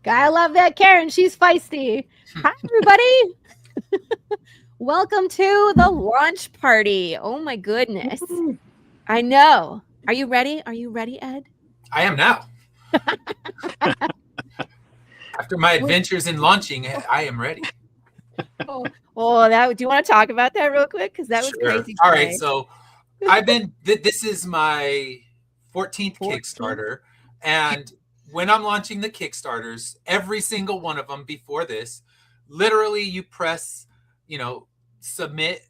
Gotta love that Karen. She's feisty. Hi, everybody. Welcome to the launch party. Oh, my goodness. I know. Are you ready? Are you ready, Ed? I am now. After my adventures in launching, I am ready. Oh, do you want to talk about that real quick? Because that was crazy. All right. So this is my 14th Kickstarter. And when I'm launching the Kickstarters, every single one of them before this, literally you press, submit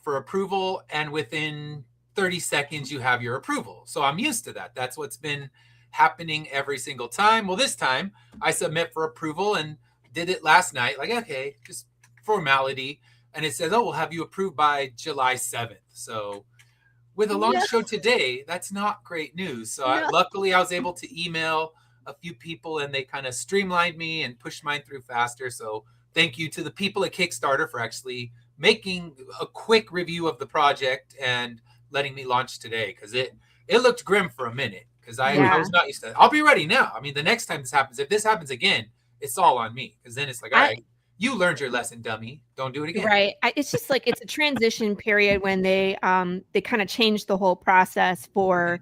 for approval, and within 30 seconds you have your approval. So I'm used to that. That's what's been happening every single time. Well, this time I submit for approval and did it last night. Like, okay, just formality. And it says, oh, we'll have you approved by July 7th. So with a launch show today, that's not great news. So luckily I was able to email a few people and they kind of streamlined me and pushed mine through faster. So thank you to the people at Kickstarter for actually making a quick review of the project and letting me launch today, because it looked grim for a minute, because I was not used to it. I'll be ready now. I mean, the next time this happens, if this happens again, it's all on me, because then it's like, all right, you learned your lesson, dummy. Don't do it again. Right. It's just like it's a transition period when they kind of changed the whole process for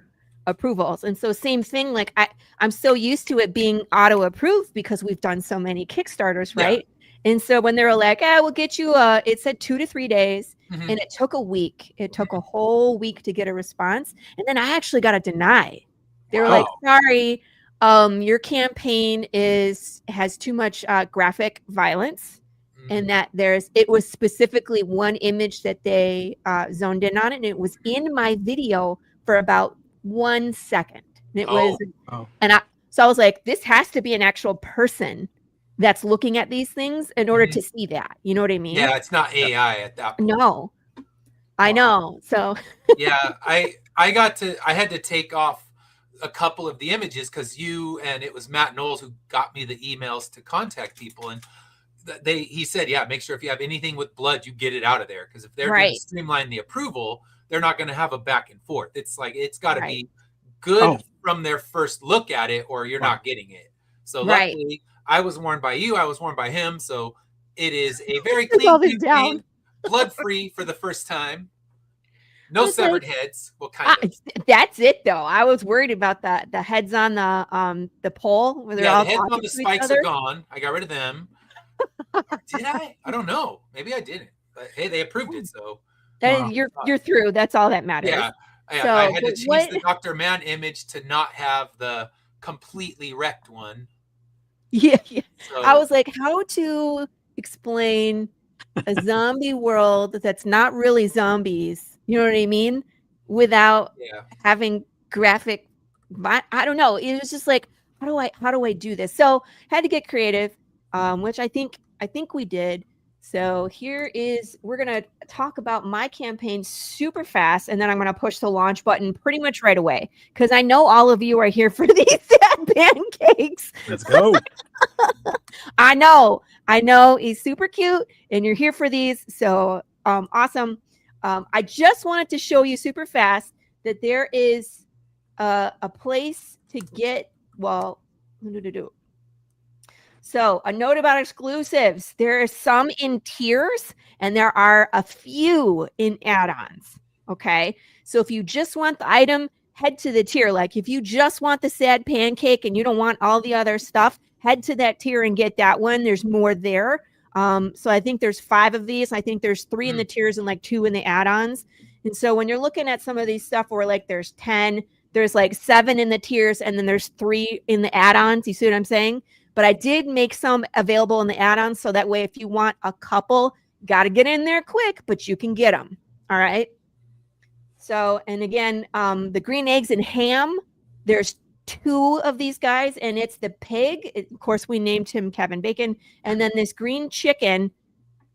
approvals. And so same thing, like I'm so used to it being auto approved because we've done so many Kickstarters, right? Yeah. And so when they were like, we'll get you it said 2 to 3 days, and it took a week. It took a whole week to get a response. And then I actually got a deny. They were like, sorry, your campaign has too much graphic violence, and that it was specifically one image that they zoned in on it, and it was in my video for about 1 second. And it was, so I was like, this has to be an actual person that's looking at these things in order to see that. You know what I mean? Yeah, it's not AI at that point. No, I know. So yeah, I had to take off a couple of the images because it was Matt Knowles who got me the emails to contact people, and he said, make sure if you have anything with blood, you get it out of there, because if they're going to streamline the approval, they're not going to have a back and forth. It's like it's got to be good from their first look at it, or you're not getting it. So luckily, I was warned by you. I was warned by him. So it is a very clean, blood-free for the first time. No severed heads. Well, kind of. That's it, though. I was worried about the heads on the pole where they're all the heads on the spikes are gone. I got rid of them. Did I? I don't know. Maybe I didn't. But hey, they approved it, so you're through. That's all that matters. Yeah. So, I had to change the Dr. Mann image to not have the completely wrecked one. Yeah. So, I was like, how to explain a zombie world that's not really zombies, you know what I mean, without having graphic. I don't know. It was just like, how do I do this? So had to get creative, which I think we did. So we're going to talk about my campaign super fast, and then I'm going to push the launch button pretty much right away, because I know all of you are here for these sad pancakes. Let's go. I know he's super cute, and you're here for these. So awesome. I just wanted to show you super fast that there is a place to get, so a note about exclusives. There are some in tiers and there are a few in add-ons. Okay. So if you just want the item, head to the tier. Like if you just want the sad pancake and you don't want all the other stuff, head to that tier and get that one. There's more there. So I think there's 5 of these. I think there's 3 in the tiers and like 2 in the add-ons. And so when you're looking at some of these stuff where like there's 10, there's like 7 in the tiers and then there's 3 in the add-ons. You see what I'm saying? But I did make some available in the add-ons. So that way, if you want a couple, got to get in there quick, but you can get them. All right. So, and again, the green eggs and ham, there's 2 of these guys, and it's the pig. Of course, we named him Kevin Bacon. And then this green chicken,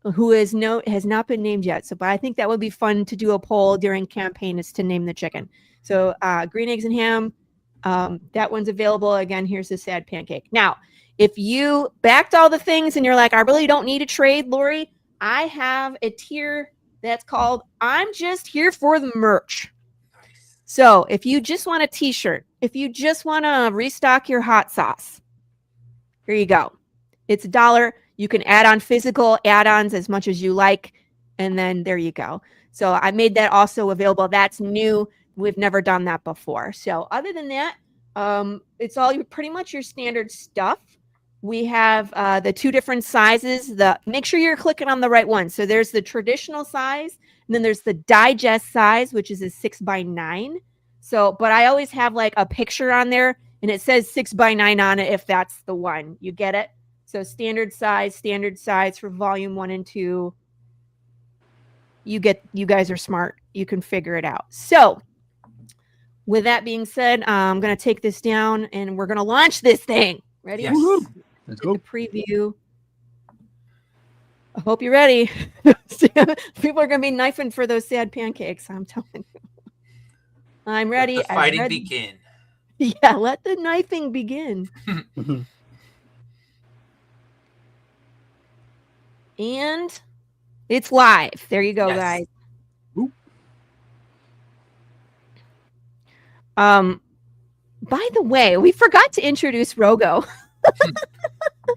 who has not been named yet. So, but I think that would be fun to do a poll during campaign, is to name the chicken. So green eggs and ham, that one's available. Again, here's the sad pancake. Now, if you backed all the things and you're like, I really don't need a trade, Laurie, I have a tier that's called I'm just here for the merch. So if you just want a t-shirt, if you just want to restock your hot sauce, here you go. It's $1. You can add on physical add-ons as much as you like. And then there you go. So I made that also available. That's new. We've never done that before. So other than that, it's all pretty much your standard stuff. We have the 2 different sizes. Make sure you're clicking on the right one. So there's the traditional size, and then there's the digest size, which is a 6x9. So, but I always have like a picture on there, and it says 6x9 on it if that's the one. You get it? So standard size for volume 1 and 2. You guys are smart. You can figure it out. So with that being said, I'm going to take this down and we're going to launch this thing. Ready? Yes. Let's go. The preview. I hope you're ready. People are going to be knifing for those sad pancakes. I'm telling you. I'm ready. Let the fighting begin. Yeah, let the knifing begin. And it's live. There you go, guys. Ooh. By the way, we forgot to introduce Rogo.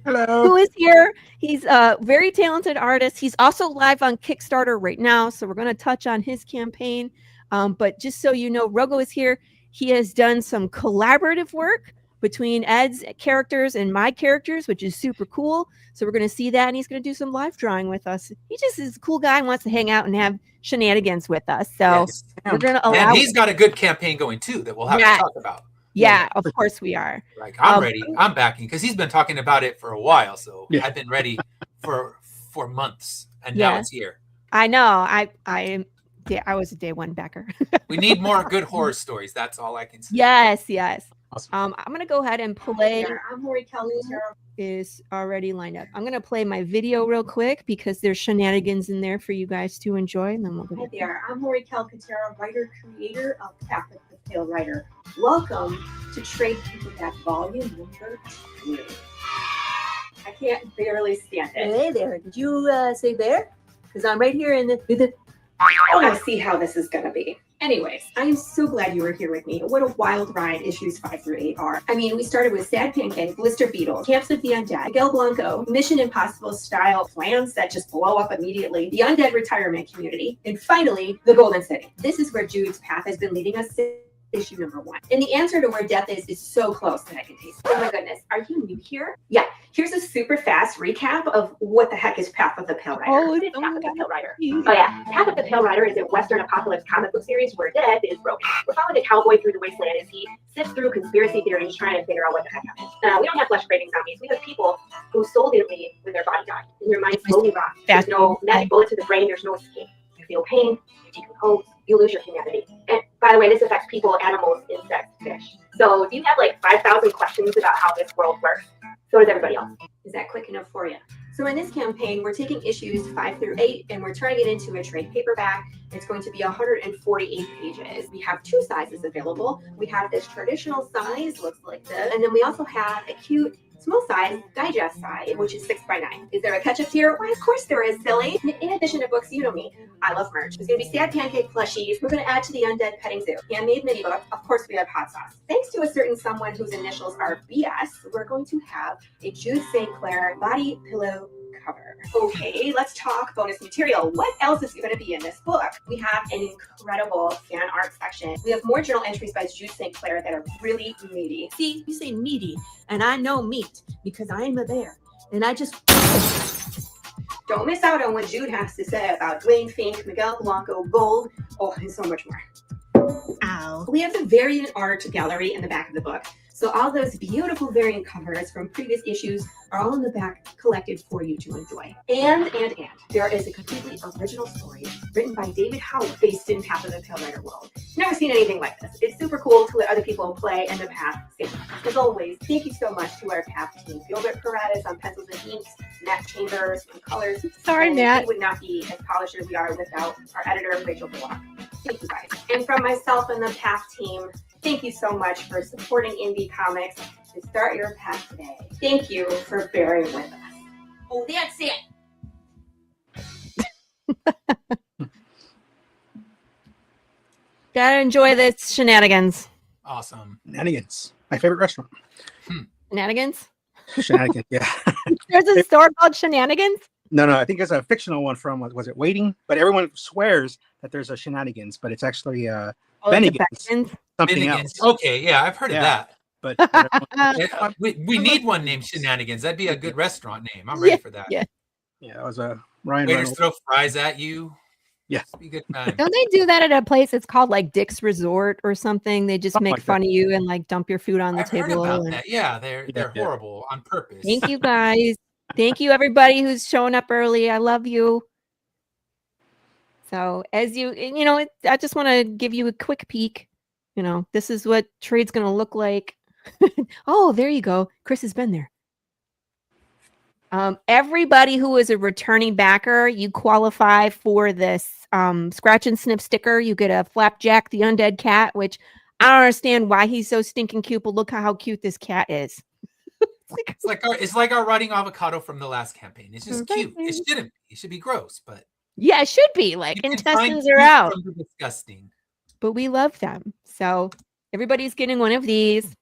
Hello. Who is here. He's a very talented artist. He's also live on Kickstarter right now, so we're going to touch on his campaign. But just so you know, Rogo is here. He has done some collaborative work between Ed's characters and my characters, which is super cool. So we're going to see that, and he's going to do some live drawing with us. He just is a cool guy and wants to hang out and have shenanigans with us. So we're going to allow. And he's got a good campaign going too that we'll have to talk about. Yeah, of course we are. Like I'm ready. I'm backing because he's been talking about it for a while. So I've been ready for months, and now it's here. I know. I was a day one backer. We need more good horror stories. That's all I can say. Yes. Awesome. I'm gonna go ahead and play. I'm Laurie Calcaterra is already lined up. I'm gonna play my video real quick because there's shenanigans in there for you guys to enjoy, and then we'll go. Hi there. I'm Laurie Calcaterra, writer creator of Path of the Pale Rider. Welcome to Trade Paperback Volume Number 2. I can't barely stand it. Hey there. Did you say there? Because I'm right here in the. I see how this is going to be. Anyways, I am so glad you were here with me. What a wild ride issues 5 through 8 are. I mean, we started with Sad Pancake, Blister Beetle, Camps of the Undead, Miguel Blanco, Mission Impossible style plans that just blow up immediately, the Undead Retirement Community, and finally, the Golden City. This is where Jude's path has been leading us to issue number 1. And the answer to where death is so close that I can taste it. Oh my goodness, are you new here? Yeah, here's a super fast recap of what the heck is Path of the Pale Rider. Oh, What is Path of the Pale Rider? Oh yeah, Path of the Pale Rider is a Western apocalypse comic book series where death is broken. We're following a cowboy through the wasteland as he sifts through conspiracy theories trying to figure out what the heck happened. We don't have flesh-craving zombies. We have people who soul deeply when their body died and their mind slowly rots. There's no magic bullet to the brain. There's no escape. You feel pain. You decompose. You lose your humanity. And by the way, this affects people, animals, insects, fish. So do you have like 5,000 questions about how this world works? So does everybody else. Is that quick enough for you? So in this campaign, we're taking issues 5 through 8 and we're turning it into a trade paperback. It's going to be 148 pages. We have 2 sizes available. We have this traditional size, looks like this, and then we also have a cute small size digest size, which is 6x9. Is there a catch-up tier? Why, of course there is, silly. In addition to books, you know me, I love merch. There's going to be Sad Pancake plushies. We're going to add to the Undead Petting Zoo. Handmade mini book. Of course, we have hot sauce. Thanks to a certain someone whose initials are BS, we're going to have a Jude St. Clair body pillow cover. Okay, let's talk bonus material. What else is going to be in this book? We have an incredible fan art section. We have more journal entries by Jude St. Clair that are really meaty. See, you say meaty, and I know meat because I am a bear, and I just... Don't miss out on what Jude has to say about Dwayne Fink, Miguel Blanco, Gold, and so much more. Ow. We have the variant art gallery in the back of the book. So all those beautiful variant covers from previous issues are all in the back collected for you to enjoy. And there is a completely original story written by David Howard based in Path of the Pale Rider world. Never seen anything like this. It's super cool to let other people play in the Path scene. As always, thank you so much to our Path team. Gilbert Paradas on pencils and inks, Matt Chambers on colors. Sorry, and Matt. We would not be as polished as we are without our editor, Rachel Bullock. Thank you guys. And from myself and the Path team, thank you so much for supporting indie comics to start your path today. Thank you for bearing with us. Oh, that's it. Gotta enjoy this shenanigans. Awesome. Shenanigans. My favorite restaurant. Shenanigans? Shenanigans, yeah. There's a store called Shenanigans? No, I think it's a fictional one from, was it Waiting? But everyone swears that there's a Shenanigans, but it's actually Bennigan's, something else. Okay, yeah, I've heard of that. But we need one named Shenanigans. That'd be a good restaurant name. I'm ready for that. Yeah. Yeah, that was a Ryan Waiters Reynolds. throw fries at you. Yeah. It'd be a good time. Don't they do that at a place? It's called like Dick's Resort or something. They just Something make like fun of you and like dump your food on the I've heard table. about and... that. Yeah, they're Yeah. horrible on purpose. Thank you guys. Thank you everybody who's showing up early. I love you. So as I just want to give you a quick peek. This is what trade's going to look like. Oh, there you go. Chris has been there. Everybody who is a returning backer, you qualify for this scratch and sniff sticker. You get a Flapjack the Undead Cat, which I don't understand why he's so stinking cute, but look how cute this cat is. It's like our rotting avocado from the last campaign. It's just cute. It shouldn't be. It should be gross, but yeah, it should be. Like intestines are out. Disgusting. But we love them. So everybody's getting one of these.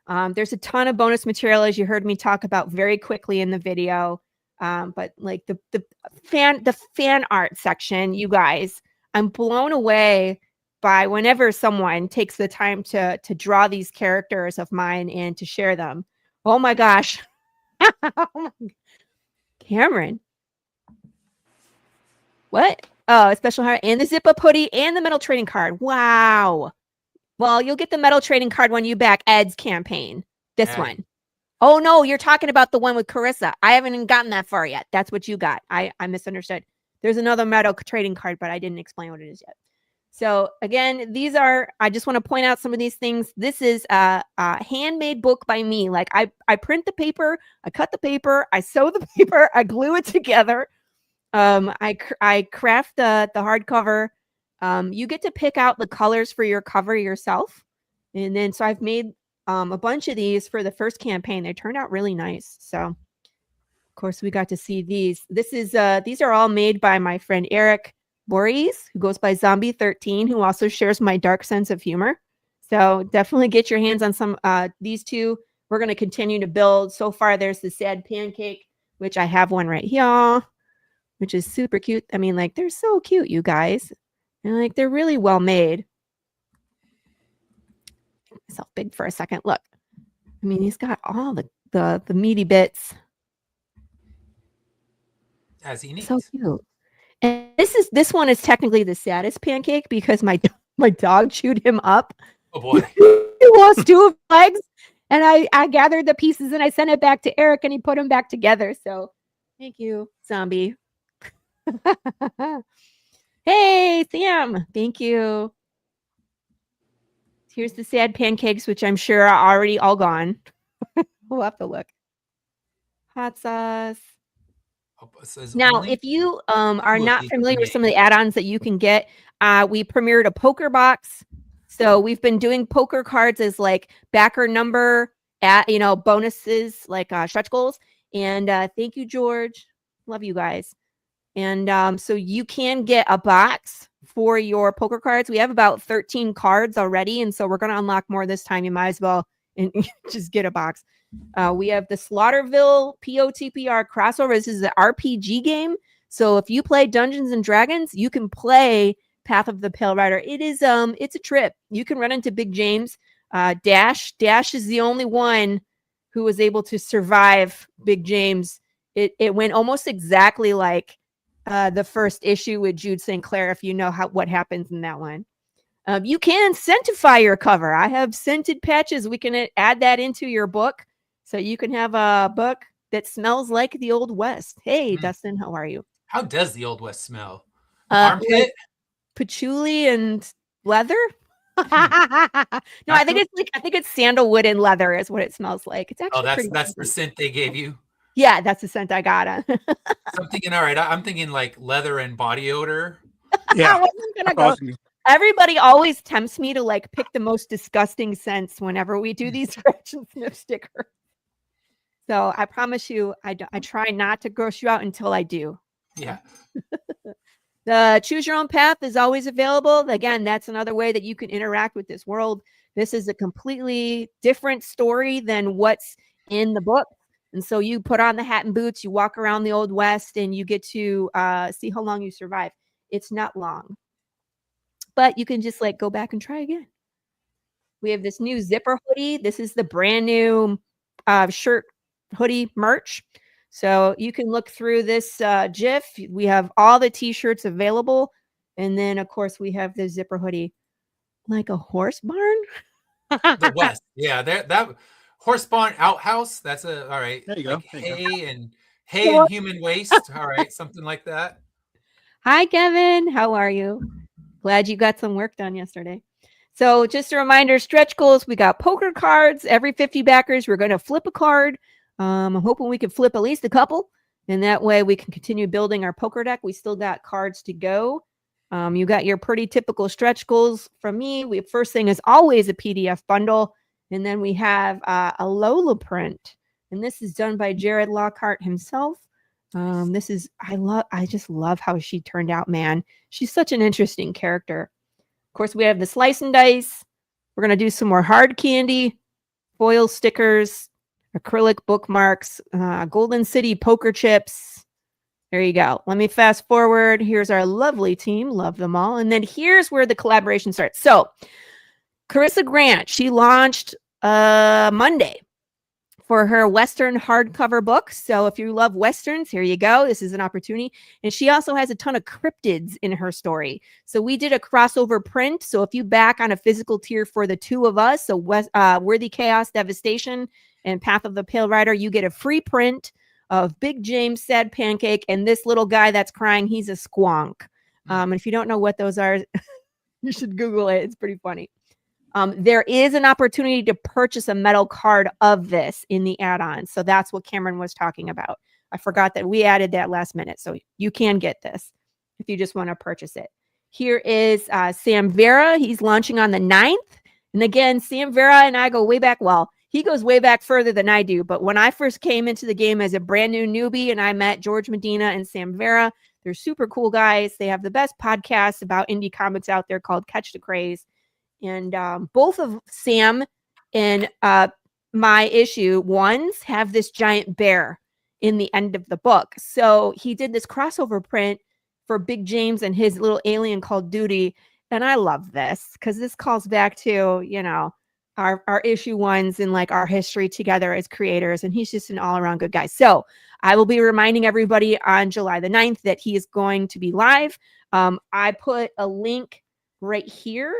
There's a ton of bonus material, as you heard me talk about very quickly in the video. But like the fan art section, you guys, I'm blown away by whenever someone takes the time to draw these characters of mine and to share them. Oh my gosh. Cameron. What? Oh, a special heart and the zip-up hoodie and the metal trading card. Wow. Well, you'll get the metal trading card when you back Ed's campaign. This one. Oh, no, you're talking about the one with Carissa. I haven't even gotten that far yet. That's what you got. I misunderstood. There's another metal trading card, but I didn't explain what it is yet. So again, I just want to point out some of these things. This is a handmade book by me. Like I print the paper, I cut the paper, I sew the paper, I glue it together. I craft the hardcover. You get to pick out the colors for your cover yourself. And then, so I've made a bunch of these for the first campaign. They turned out really nice. So of course we got to see these. These are all made by my friend Eric Voorhees, who goes by Zombie 13, who also shares my dark sense of humor. So definitely get your hands on some, these two. We're going to continue to build. So far, there's the Sad Pancake, which I have one right here, which is super cute. I mean, like, they're so cute, you guys. And like, they're really well made. Make myself big for a second. Look, I mean, he's got all the meaty bits. As he needs. So cute. And this one is technically the saddest pancake because my dog chewed him up. Oh boy. He lost 2 of his legs. And I gathered the pieces and I sent it back to Eric and he put them back together. So thank you, Zombie. Hey, Sam. Thank you. Here's the sad pancakes, which I'm sure are already all gone. We'll have to look. Hot sauce. Now, if you are not familiar with some of the add-ons that you can get, we premiered a poker box. So we've been doing poker cards as like backer number at bonuses like stretch goals. And thank you, George. Love you guys. And so you can get a box for your poker cards. We have about 13 cards already, and so we're going to unlock more this time. You might as well just get a box. We have the Slaughterville POTPR crossover. This is an RPG game. So if you play Dungeons and Dragons, you can play Path of the Pale Rider. It is it's a trip. You can run into Big James. Dash is the only one who was able to survive Big James. It went almost exactly like the first issue with Jude St. Clair, if you know what happens in that one. You can scentify your cover. I have scented patches. We can add that into your book. So you can have a book that smells like the Old West. Hey, Dustin, how are you? How does the Old West smell? Armpit? Like patchouli and leather? No, I think it's sandalwood and leather is what it smells like. It's actually that's the scent they gave you? Yeah, that's the scent I got. So I'm thinking, all right, I'm thinking like leather and body odor. Yeah. Everybody always tempts me to like pick the most disgusting scents whenever we do these scratch and sniff stickers. So I promise you, I try not to gross you out until I do. Yeah. The Choose Your Own Path is always available. Again, that's another way that you can interact with this world. This is a completely different story than what's in the book. And so you put on the hat and boots, you walk around the Old West, and you get to see how long you survive. It's not long. But you can just like go back and try again. We have this new zipper hoodie. This is the brand new shirt hoodie merch. So you can look through this GIF. We have all the t-shirts available. And then, of course, we have the zipper hoodie. Like a horse barn? The West. Yeah, that horse barn outhouse. That's all right. There you go. Hay and human waste. All right, something like that. Hi, Kevin. How are you? Glad you got some work done yesterday. So just a reminder, stretch goals. We got poker cards. Every 50 backers, we're going to flip a card. I'm hoping we can flip at least a couple. And that way we can continue building our poker deck. We still got cards to go. You got your pretty typical stretch goals from me. First thing is always a PDF bundle. And then we have a Lola print. And this is done by Jared Lockhart himself. I just love how she turned out, man. She's such an interesting character. Of course, we have the slice and dice. We're going to do some more hard candy, foil stickers, acrylic bookmarks, Golden City poker chips. There you go. Let me fast forward. Here's our lovely team. Love them all. And then here's where the collaboration starts. So Carissa Grant, she launched Monday for her Western hardcover book. So if you love Westerns, here you go. This is an opportunity. And she also has a ton of cryptids in her story. So we did a crossover print. So if you back on a physical tier for the two of us, so Worthy Chaos, Devastation, and Path of the Pale Rider, you get a free print of Big James, Sad Pancake, and this little guy that's crying, he's a squonk. And if you don't know what those are, you should Google it. It's pretty funny. There is an opportunity to purchase a metal card of this in the add-on. So that's what Cameron was talking about. I forgot that we added that last minute. So you can get this if you just want to purchase it. Here is Sam Vera. He's launching on the 9th. And again, Sam Vera and I go way back. Well, he goes way back further than I do. But when I first came into the game as a brand new newbie and I met George Medina and Sam Vera, they're super cool guys. They have the best podcast about indie comics out there called Catch the Craze. And both of Sam and my issue ones have this giant bear in the end of the book. So he did this crossover print for Big James and his little alien called Duty. And I love this because this calls back to, our issue ones and like our history together as creators. And he's just an all around good guy. So I will be reminding everybody on July the 9th that he is going to be live. I put a link right here,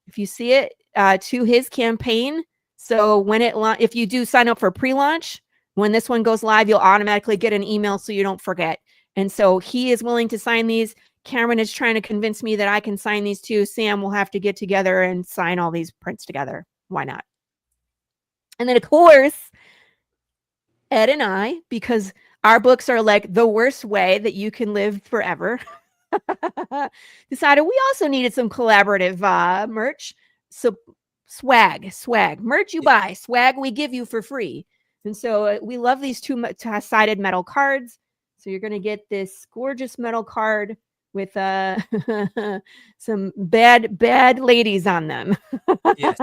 if you see it, to his campaign. So when if you do sign up for pre-launch, when this one goes live, you'll automatically get an email so you don't forget. And so he is willing to sign these. Cameron is trying to convince me that I can sign these too. Sam will have to get together and sign all these prints together. Why not? And then, of course, Ed and I, because our books are like the worst way that you can live forever. Decided we also needed some collaborative merch. So swag, merch you buy, swag we give you for free. And so we love these two-sided metal cards. So you're going to get this gorgeous metal card with some bad ladies on them. Yes.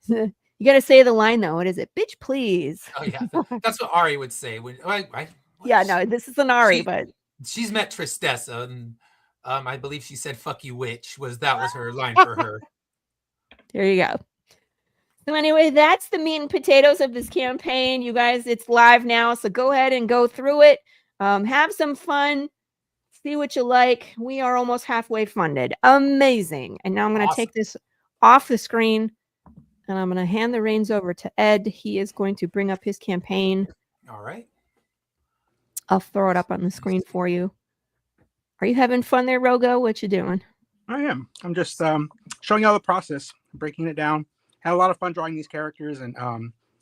You got to say the line though. What is it? Bitch, please. Oh yeah, that's what Ari would say. No, this is an Ari, but she's met Tristessa, and I believe she said "fuck you, witch." Was her line for her? There you go. So anyway, that's the meat and potatoes of this campaign, you guys. It's live now, so go ahead and go through it. Have some fun. See what you like. We are almost halfway funded. Amazing. And now I'm going to take this off the screen. And I'm going to hand the reins over to Ed. He is going to bring up his campaign. All right. I'll throw it up on the screen for you. Are you having fun there, Rogo? What you doing? I am. I'm just showing you all the process, breaking it down. Had a lot of fun drawing these characters, and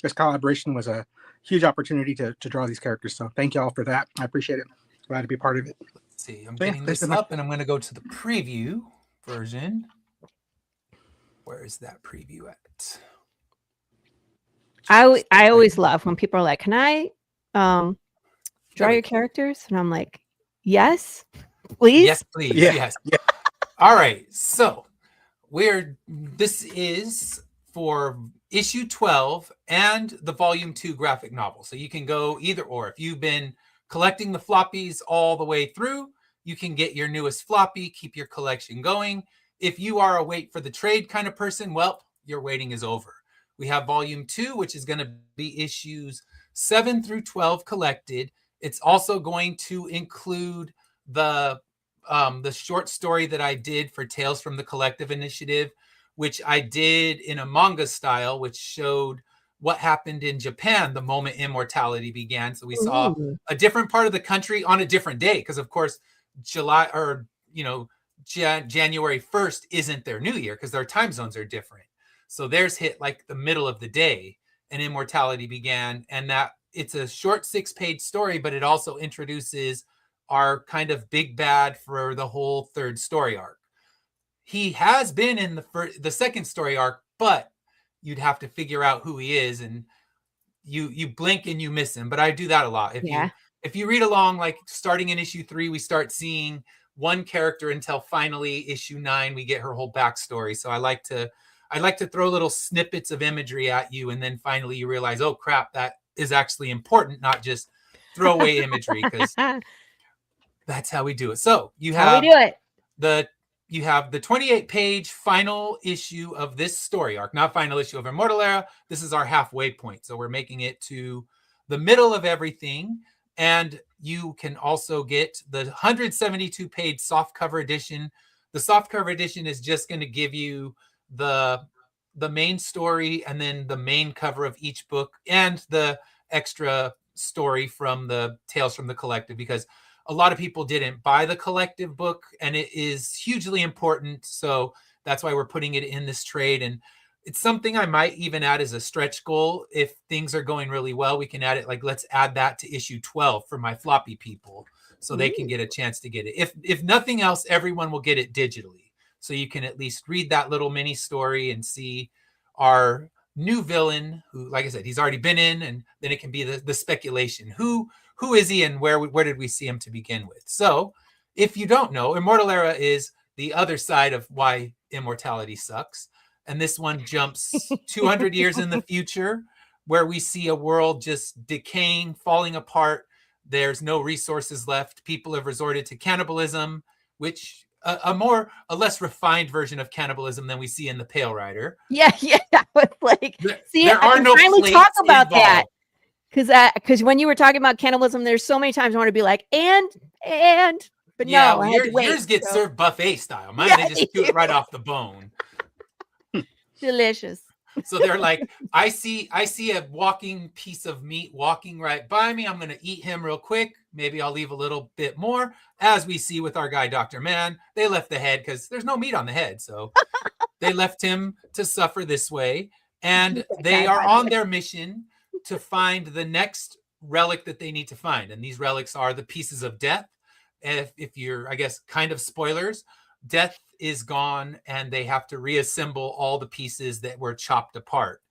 this collaboration was a huge opportunity to draw these characters. So thank you all for that. I appreciate it. Glad to be part of it. Let's see. I'm getting this up, and I'm going to go to the preview version. Where is that preview at? I always love when people are like, "Can I draw your characters?" And I'm like, "Yes, please." Yes, please. Yes. Yeah. All right. So this is for issue 12 and the volume 2 graphic novel. So you can go either or. If you've been collecting the floppies all the way through, you can get your newest floppy, keep your collection going. If you are a wait for the trade kind of person, well, your waiting is over. We have volume 2, which is going to be issues 7 through 12 collected. It's also going to include the short story that I did for Tales from the Collective Initiative, which I did in a manga style, which showed what happened in Japan the moment immortality began. So we saw a different part of the country on a different day, because of course January 1st isn't their new year because their time zones are different. So theirs hit like the middle of the day and immortality began. And that it's a short 6-page story, but it also introduces our kind of big bad for the whole third story arc. He has been in the second story arc, but you'd have to figure out who he is, and you blink and you miss him. But I do that a lot. If you read along, like starting in issue 3, we start seeing one character until finally issue 9, we get her whole backstory. So I like to throw little snippets of imagery at you, and then finally you realize, oh crap, that is actually important, not just throwaway imagery, because that's how we do it. So you have the 28-page final issue of this story arc, not final issue of Immortal Era. This is our halfway point. So we're making it to the middle of everything. And you can also get the 172-page softcover edition. The softcover edition is just going to give you the main story and then the main cover of each book and the extra story from the Tales from the Collective, because a lot of people didn't buy the collective book, and it is hugely important. So that's why we're putting it in this trade. And it's something I might even add as a stretch goal. If things are going really well, we can add it. Like, let's add that to issue 12 for my floppy people, so they can get a chance to get it. If nothing else, everyone will get it digitally. So you can at least read that little mini story and see our new villain, who, like I said, he's already been in, and then it can be the speculation. Who is he, and where did we see him to begin with? So if you don't know, Immortal Era is the other side of why immortality sucks. And this one jumps 200 years in the future, where we see a world just decaying, falling apart. There's no resources left. People have resorted to cannibalism, which a less refined version of cannibalism than we see in the Pale Rider. Yeah. I was like, there are no finally talk about involved. That. Because when you were talking about cannibalism, there's so many times I want to be like, but yeah, no, yours get served buffet style. Mine, they just chew it right off the bone. Delicious. So they're like, I see a walking piece of meat walking right by me. I'm going to eat him real quick. Maybe I'll leave a little bit more. As we see with our guy, Dr. Man, they left the head because there's no meat on the head. So they left him to suffer this way. And they are on their mission to find the next relic that they need to find. And these relics are the pieces of death. If you're, I guess, kind of spoilers, death is gone and they have to reassemble all the pieces that were chopped apart.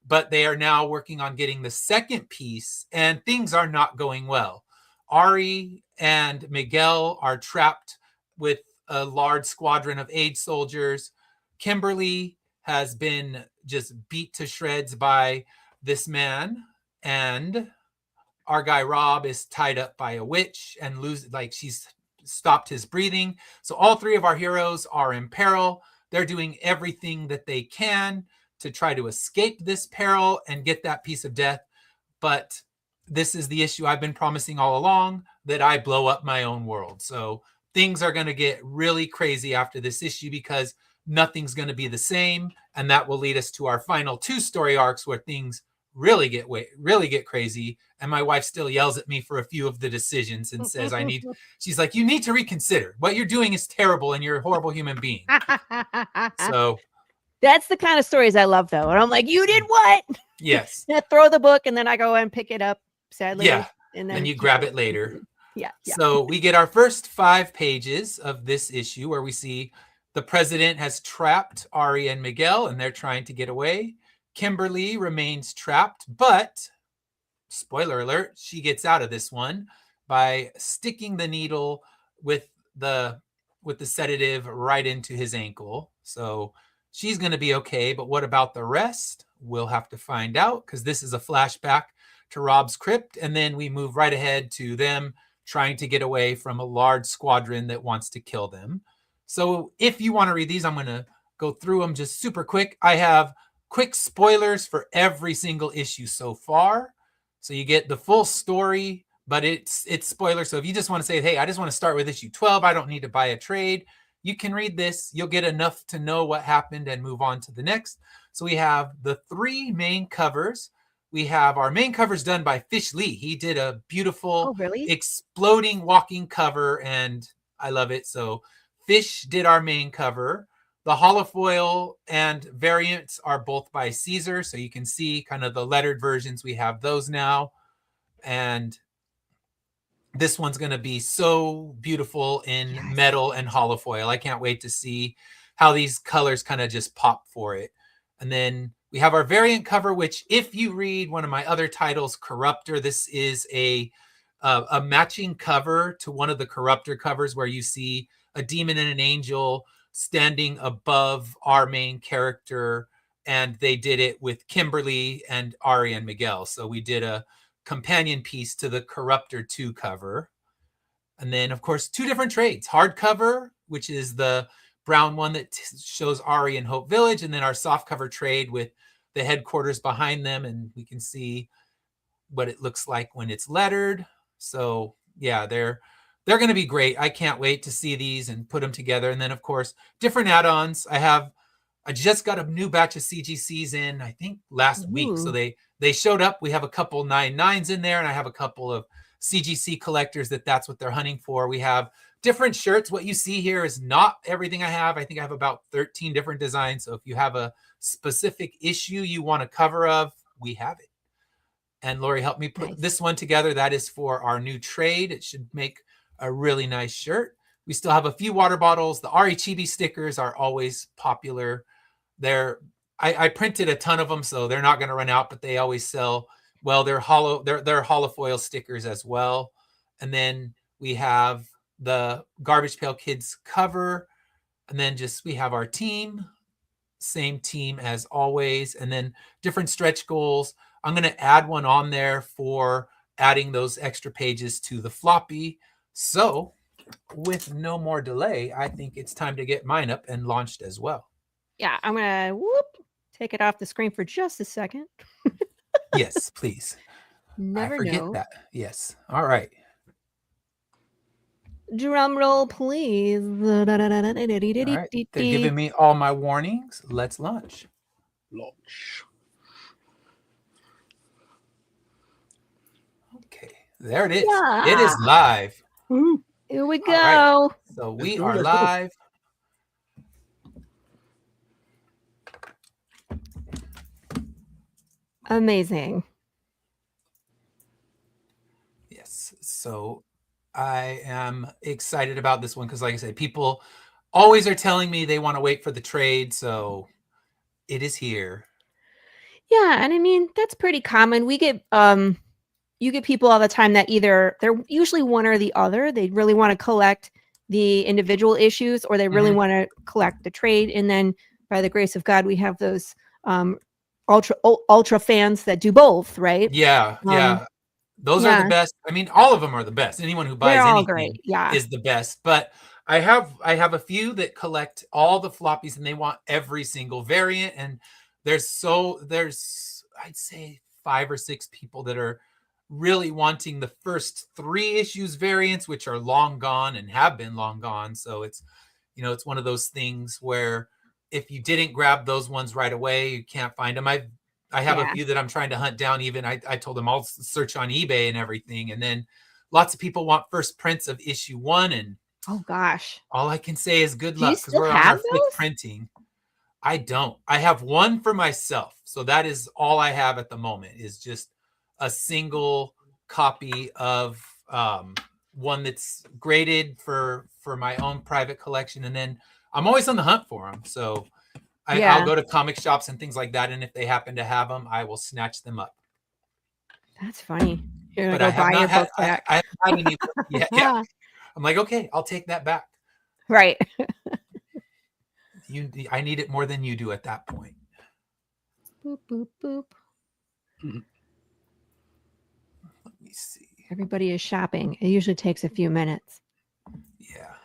But they are now working on getting the second piece, and things are not going well. Ari and Miguel are trapped with a large squadron of aid soldiers. Kimberly has been just beat to shreds by this man, and our guy Rob is tied up by a witch and she's stopped his breathing. So all three of our heroes are in peril. They're doing everything that they can to try to escape this peril and get that piece of death. But this is the issue I've been promising all along, that I blow up my own world. So things are going to get really crazy after this issue because nothing's going to be the same. And that will lead us to our final 2 story arcs where things really get crazy. And my wife still yells at me for a few of the decisions and says, she's like, you need to reconsider. What you're doing is terrible and you're a horrible human being. So that's the kind of stories I love, though. And I'm like, you did what? Yes. Throw the book and then I go and pick it up, sadly. Yeah. And then you grab it later. Yeah. So we get our first 5 pages of this issue where we see the president has trapped Ari and Miguel and they're trying to get away. Kimberly remains trapped, but spoiler alert, she gets out of this one by sticking the needle with the sedative right into his ankle. So she's going to be okay, but what about the rest? We'll have to find out, because this is a flashback to Rob's crypt, and then we move right ahead to them trying to get away from a large squadron that wants to kill them. So if you want to read these, I'm going to go through them just super quick. I have quick spoilers for every single issue so far. So you get the full story, but it's spoilers. So if you just want to say, hey, I just want to start with issue 12, I don't need to buy a trade, you can read this. You'll get enough to know what happened and move on to the next. So we have the 3 main covers. We have our main covers done by Fish Lee. He did a beautiful exploding walking cover, and I love it. So Fish did our main cover. The holofoil and variants are both by Caesar. So you can see kind of the lettered versions. We have those now. And this one's going to be so beautiful in metal and holofoil. I can't wait to see how these colors kind of just pop for it. And then we have our variant cover, which if you read one of my other titles, Corruptor, this is a matching cover to one of the Corruptor covers where you see a demon and an angel standing above our main character, and they did it with Kimberly and Ari and Miguel. So we did a companion piece to the Corruptor 2 cover. And then, of course, 2 different trades. Hardcover, which is the brown one that shows Ari in Hope Village, and then our softcover trade with the headquarters behind them, and we can see what it looks like when it's lettered. So yeah, they're going to be great. I can't wait to see these and put them together. And then, of course, different add-ons. I just got a new batch of CGCs in, I think, last week. So they showed up. We have a couple 9.9s in there, and I have a couple of CGC collectors that's what they're hunting for. We have different shirts. What you see here is not everything I have. I think I have about 13 different designs. So if you have a specific issue you want a cover of, we have it. And Laurie helped me put this one together. That is for our new trade. It should make a really nice shirt. We still have a few water bottles. The Ari Chibi stickers are always popular. I printed a ton of them, so they're not going to run out, but they always sell well. They're holofoil stickers as well. And then we have the Garbage Pail Kids cover, and then we have our team, same team as always, and then different stretch goals. I'm going to add one on there for adding those extra pages to the floppy. So with no more delay, I think it's time to get mine up and launched as well. Yeah, I'm going to take it off the screen for just a second. Yes, please. Never I forget know. that. Yes. All right. Drum roll, please. All right. They're giving me all my warnings. Let's launch. Okay. There it is. Yeah. It is live. Here we go. Right. So we are live. Amazing. So I am excited about this one because, like I said, people always are telling me they want to wait for the trade. So it is here. Yeah, and I mean that's pretty common. We get you get people all the time that either they're usually one or the other. They really want to collect the individual issues, or they really want to collect the trade. And then, by the grace of God, we have those ultra fans that do both, right? Yeah, yeah. Those are the best. I mean, all of them are the best. Anyone who buys they're all anything great. Yeah, is the best. But I have a few that collect all the floppies and they want every single variant. And there's I'd say 5 or 6 people that are really wanting the first 3 issues variants, which are long gone and have been long gone. So it's, you know, it's one of those things where if you didn't grab those ones right away, you can't find them. I have a few that I'm trying to hunt down. Even I told them I'll search on eBay and everything. And then lots of people want first prints of issue 1. And oh gosh, all I can say is good do you luck because still we're on have our 5th those? printing. I don't. I have one for myself. So that is all I have at the moment, is just a single copy of one that's graded for my own private collection. And then I'm always on the hunt for them. So I'll go to comic shops and things like that. And if they happen to have them, I will snatch them up. That's funny. You're But gonna I go have buy not your had, book back. I haven't had any yet. Yeah. I'm like, okay, I'll take that back. Right. I need it more than you do at that point. Boop, boop, boop. Let me see. Everybody is shopping. It usually takes a few minutes. Yeah.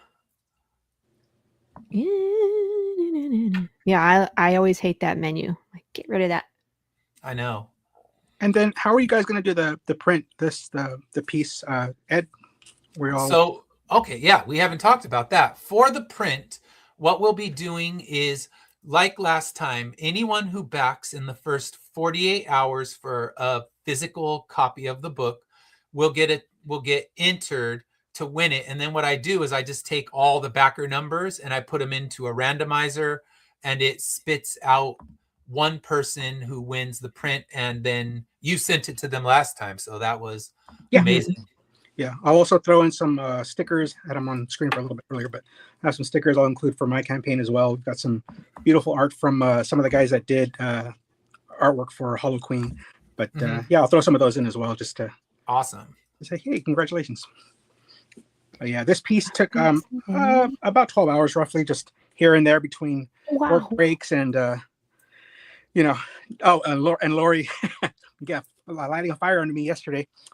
Yeah, I always hate that menu. Like, get rid of that. I know. And then how are you guys going to do the print, the piece, Ed? So, okay, yeah, we haven't talked about that. For the print, what we'll be doing is, like last time, anyone who backs in the first 48 hours for a physical copy of the book will get entered to win it. And then what I do is I just take all the backer numbers and I put them into a randomizer, and it spits out one person who wins the print. And then you sent it to them last time, so that was amazing. Yeah, I'll also throw in some stickers. I had them on screen for a little bit earlier, but I have some stickers I'll include for my campaign as well. We've got some beautiful art from some of the guys that did artwork for Hollow Queen. But yeah, I'll throw some of those in as well, just to say, hey, congratulations. But yeah, this piece took about 12 hours roughly, just here and there between work breaks and and Laurie yeah, lighting a fire under me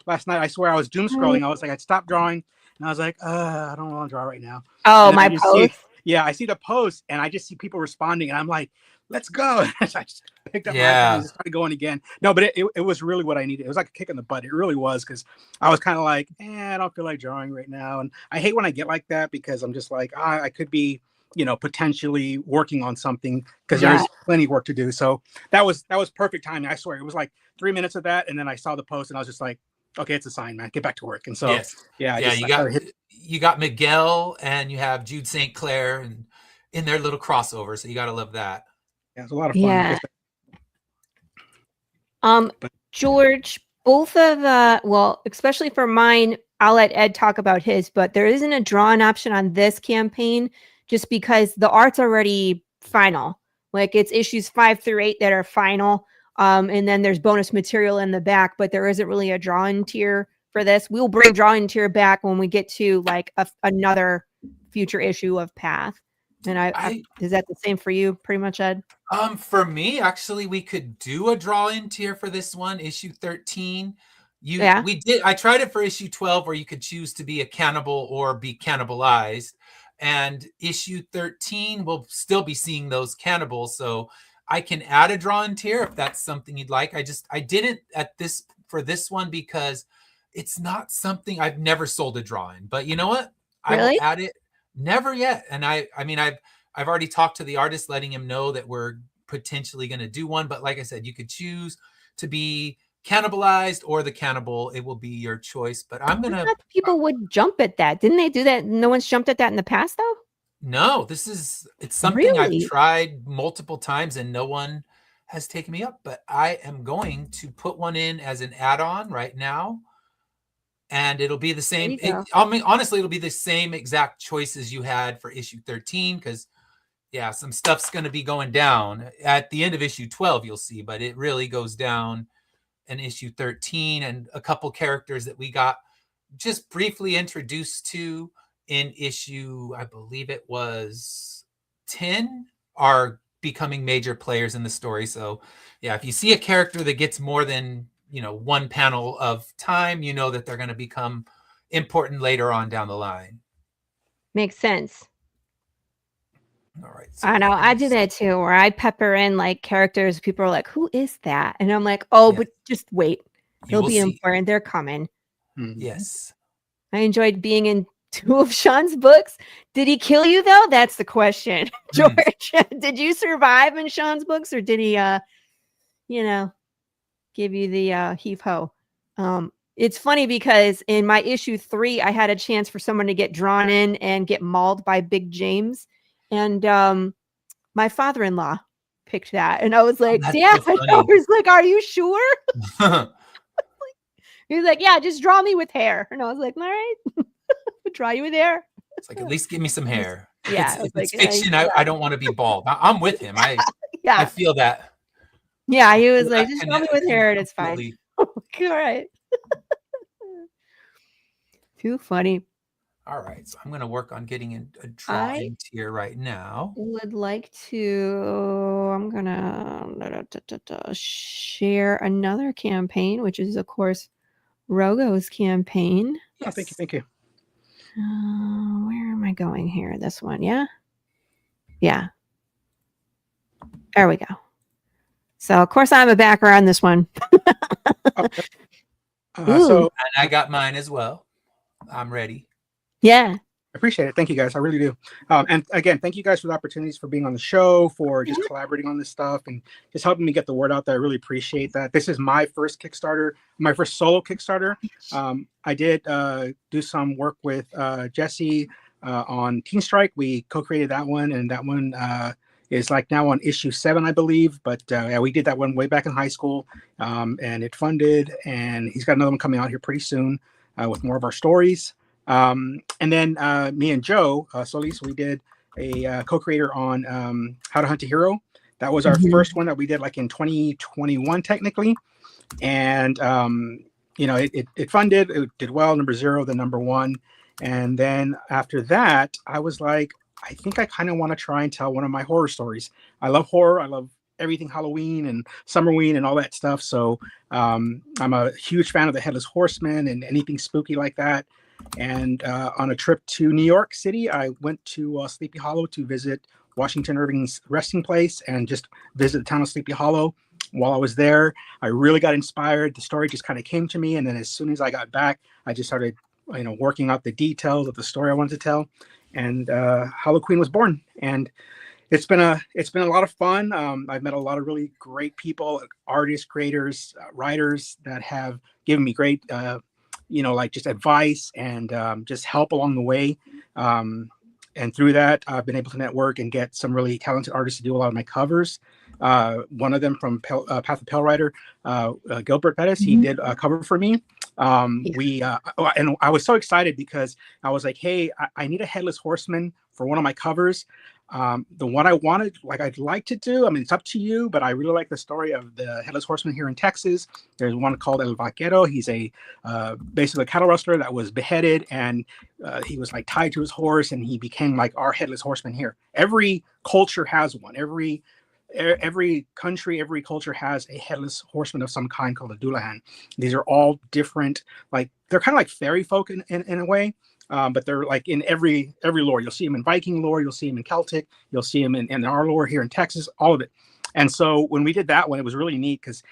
last night. I swear I was doom scrolling. I was like, I'd stopped drawing and I was like, I don't want to draw right now. Oh, my post. I see the post and I just see people responding and I'm like, let's go. So I just picked up my iPad and started going again. No, but it was really what I needed. It was like a kick in the butt. It really was, because I was kind of like, I don't feel like drawing right now. And I hate when I get like that, because I'm just like, I could be, potentially working on something, because there's plenty of work to do. So that was perfect timing. I swear it was like 3 minutes of that. And then I saw the post and I was just like, okay, it's a sign, man, get back to work. And so, you got Miguel and you have Jude St. Clair and in their little crossover. So you got to love that. Yeah, it's a lot of fun. Yeah. George, both of especially for mine, I'll let Ed talk about his, but there isn't a draw-in option on this campaign, just because the art's already final. Like, it's issues 5 through 8 that are final. And then there's bonus material in the back, but there isn't really a draw-in tier for this. We'll bring draw-in tier back when we get to like another future issue of Path. And is that the same for you, pretty much, Ed? For me, actually, we could do a draw-in tier for this one, issue 13. We did. I tried it for issue 12, where you could choose to be a cannibal or be cannibalized. And issue 13 will still be seeing those cannibals. So I can add a draw-in tier if that's something you'd like. I didn't for this one because it's not something I've never sold a draw-in. But you know what? I will add it. Never yet. And I mean, I've already talked to the artist, letting him know that we're potentially going to do one. But like I said, you could choose to be cannibalized or the cannibal. It will be your choice. But I'm gonna. People would jump at that, didn't they? Do that? No one's jumped at that in the past, though. No, it's something I've tried multiple times and no one has taken me up. But I am going to put one in as an add-on right now. and it'll be the same. There you go. I mean, honestly, it'll be the same exact choices you had for issue 13, because yeah, some stuff's going to be going down at the end of issue 12. You'll see, but it really goes down in issue 13, and a couple characters that we got just briefly introduced to in issue, I believe it was 10, are becoming major players in the story. So yeah, if you see a character that gets more than, one panel of time, you know that they're going to become important later on down the line. Makes sense. All right. So I know. I do that too, where I pepper in like characters. People are like, "Who is that?" And I'm like, "Oh, Yes. but just wait. They'll be important. They're coming." Yes. I enjoyed being in 2 of Sean's books. Did he kill you though? That's the question, George. Did you survive in Sean's books, or did he, give you the heave ho? It's funny because in my issue 3, I had a chance for someone to get drawn in and get mauled by Big James, and my father-in-law picked that, and I was like, "Dad," so I was like, "Are you sure?" He was like, "Yeah, just draw me with hair," and I was like, "All right, draw you with hair." It's like, at least give me some hair. Yeah, if it's fiction, I don't want to be bald. I'm with him. I feel that. Yeah, he was like, just draw me with hair and it's fine. All right. Too funny. All right, so I'm going to work on getting a drawing here right now. Would like to, I'm going to share another campaign, which is, of course, Rogo's campaign. Oh, thank you. Where am I going here? This one, yeah? Yeah. There we go. So, of course, I have a backer on this one. Okay. And I got mine as well. I'm ready. Yeah. I appreciate it. Thank you, guys. I really do. And again, thank you guys for the opportunities, for being on the show, for just collaborating on this stuff, and just helping me get the word out there. I really appreciate that. This is my first Kickstarter, my first solo Kickstarter. I did do some work with Jesse on Teen Strike. We co-created that one, and that one is like now on issue 7, I believe. But yeah, we did that one way back in high school, and it funded. And he's got another one coming out here pretty soon with more of our stories. And then me and Joe Solis, we did a co-creator on How to Hunt a Hero. That was our first one that we did like in 2021 technically, and it funded. It did well, number 0, then number 1, and then after that I was like, I think I kind of want to try and tell one of my horror stories. I love horror. I love everything Halloween and Summerween and all that stuff. So I'm a huge fan of the Headless Horseman and anything spooky like that. And on a trip to New York City, I went to Sleepy Hollow to visit Washington Irving's resting place and just visit the town of Sleepy Hollow. While I was there, I really got inspired. The story just kind of came to me. And then as soon as I got back, I just started, working out the details of the story I wanted to tell. And Halloween was born. And it's been a lot of fun. I've met a lot of really great people, artists, creators, writers that have given me great just advice and just help along the way. And through that, I've been able to network and get some really talented artists to do a lot of my covers. One of them from Path of Pale Rider, Gilbert Pettis, he did a cover for me. And I was so excited because I was like, hey, I need a Headless Horseman for one of my covers. The one I wanted, I'd like to do, it's up to you, but I really like the story of the Headless Horseman here in Texas. There's one called El Vaquero. He's basically a cattle rustler that was beheaded, and he was tied to his horse, and he became our Headless Horseman here. Every culture has one. Every country, every culture has a Headless Horseman of some kind called a Dullahan. These are all different, they're kind of like fairy folk in a way. But they're in every lore. You'll see them in Viking lore, you'll see them in Celtic, you'll see them in our lore here in Texas, all of it. And so when we did that one, it was really neat because,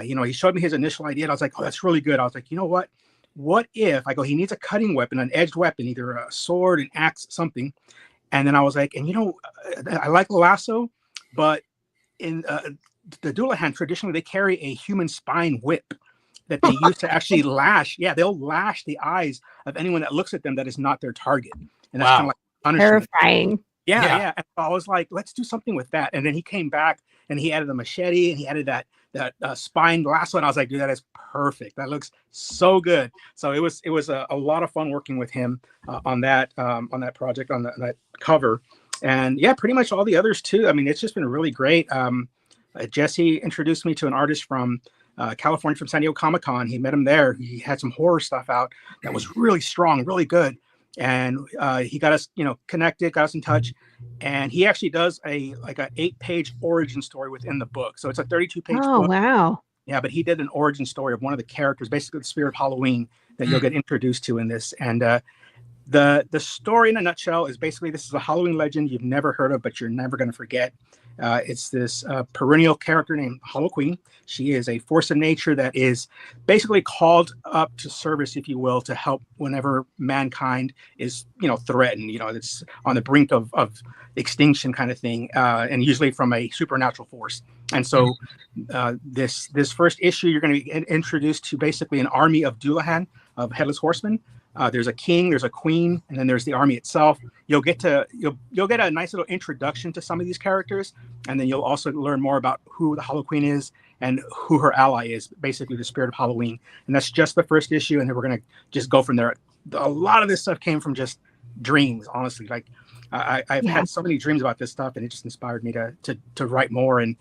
he showed me his initial idea. And I was like, oh, that's really good. I was like, you know what? What if he needs a cutting weapon, an edged weapon, either a sword, an axe, something. And then I was like, and I like the lasso, but in the Dullahan, traditionally they carry a human spine whip that they use to actually lash. Yeah, they'll lash the eyes of anyone that looks at them that is not their target. And that's kind of punishment. Terrifying. Yeah. And I was like, let's do something with that. And then he came back and he added the machete and he added that spine lasso. And I was like, dude, that is perfect. That looks so good. So it was a lot of fun working with him on that project, on that cover. And yeah, pretty much all the others too. I mean, it's just been really great. Jesse introduced me to an artist from California, from San Diego Comic-Con. He met him there. He had some horror stuff out that was really strong, really good. And he got us, connected, got us in touch. And he actually does a 8-page origin story within the book. So it's a 32-page book. Oh, wow. Yeah, but he did an origin story of one of the characters, basically the spirit of Halloween that you'll get introduced to in this. And the story in a nutshell is basically, this is a Halloween legend you've never heard of, but you're never going to forget. It's this perennial character named Halloween. She is a force of nature that is basically called up to service, if you will, to help whenever mankind is, threatened. It's on the brink of extinction kind of thing, and usually from a supernatural force. And so this first issue, you're going to be introduced to basically an army of Dullahan, of headless horsemen. There's a king, there's a queen, and then there's the army itself. You'll get a nice little introduction to some of these characters, and then you'll also learn more about who the Hollow Queen is and who her ally is, basically the spirit of Halloween. And that's just the first issue, and then we're gonna just go from there. A lot of this stuff came from just dreams, honestly. Like I've had so many dreams about this stuff, and it just inspired me to write more and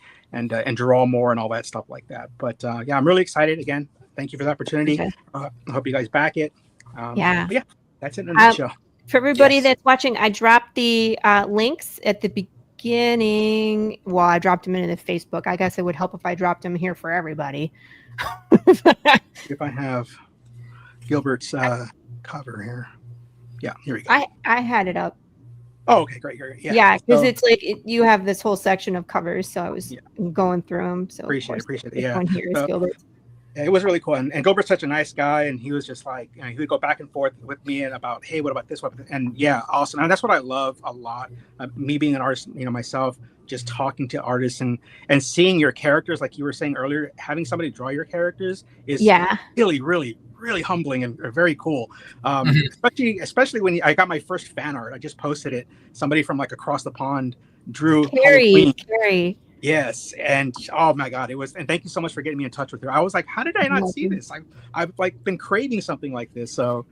draw more and all that stuff like that. But yeah, I'm really excited. Again, thank you for the opportunity. Okay. I hope you guys back it. Yeah, that's it in a nutshell. For everybody that's watching, I dropped the links at the beginning. Well, I dropped them in the Facebook. I guess it would help if I dropped them here for everybody. If I have Gilbert's cover here. Yeah, here we go. I had it up. Oh, okay, great. Yeah, because it's like you have this whole section of covers, so I was going through them. So appreciate it. This one here is Gilbert's. It was really cool, and Gilbert's such a nice guy, and he was just like, he would go back and forth with me and about, hey, what about this? And yeah, awesome. And that's what I love a lot. Me being an artist, myself, just talking to artists and seeing your characters, like you were saying earlier, having somebody draw your characters is really, really, really humbling and very cool. Especially when I got my first fan art. I just posted it. Somebody from like across the pond drew Carrie. Yes, and oh my God, it was. And thank you so much for getting me in touch with her. I was like, how did I not see this? I've like been craving something like this. So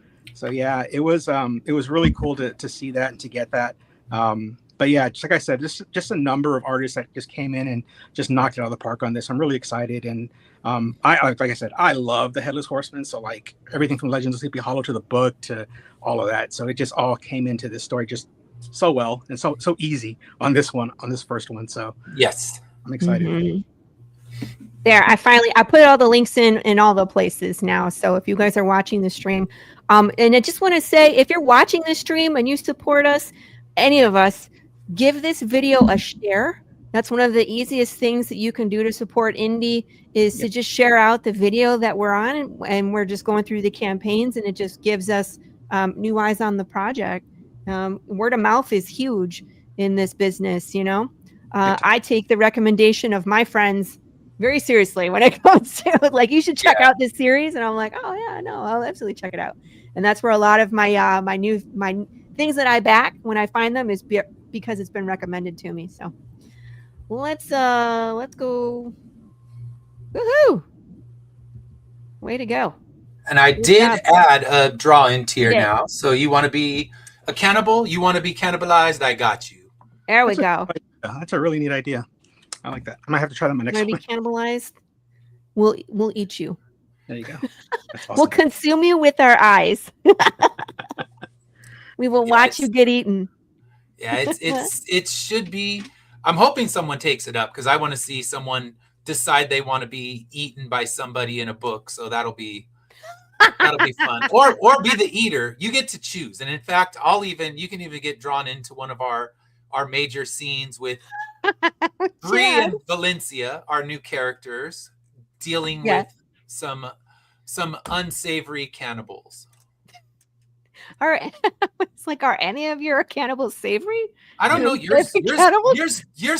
yeah, it was really cool to see that and to get that. But yeah, just like I said, just a number of artists that just came in and just knocked it out of the park on this. I'm really excited, and like I said, I love the Headless Horseman. So like everything from Legends of Sleepy Hollow to the book to all of that. So it just all came into this story just so well and so easy on this first one. So yes, I'm excited. There, I put all the links in all the places now. So if you guys are watching the stream, and I just want to say, if you're watching the stream and you support us, any of us, give this video a share. That's one of the easiest things that you can do to support indie is to just share out the video that we're on, and we're just going through the campaigns, and it just gives us new eyes on the project. Word of mouth is huge in this business, I take the recommendation of my friends very seriously when it comes to like, you should check out this series, and I'm like, oh yeah, no, I'll absolutely check it out. And that's where a lot of my my things that I back when I find them is because it's been recommended to me. So let's go. Woohoo! Way to go. And I did add a draw in tier now. So you want to be a cannibal? You want to be cannibalized? I got you. There we go. That's a really neat idea. I like that. I might have to try that on my next one. Be cannibalized? We'll eat you. There you go. That's awesome. We'll consume you with our eyes. We will watch you get eaten. Yeah, it should be. I'm hoping someone takes it up because I want to see someone decide they want to be eaten by somebody in a book. So that'll be fun. Or be the eater. You get to choose. And in fact, you can even get drawn into one of our major scenes with Bree and Valencia, our new characters, dealing with some unsavory cannibals. All right. It's like, are any of your cannibals savory? I don't know. Yours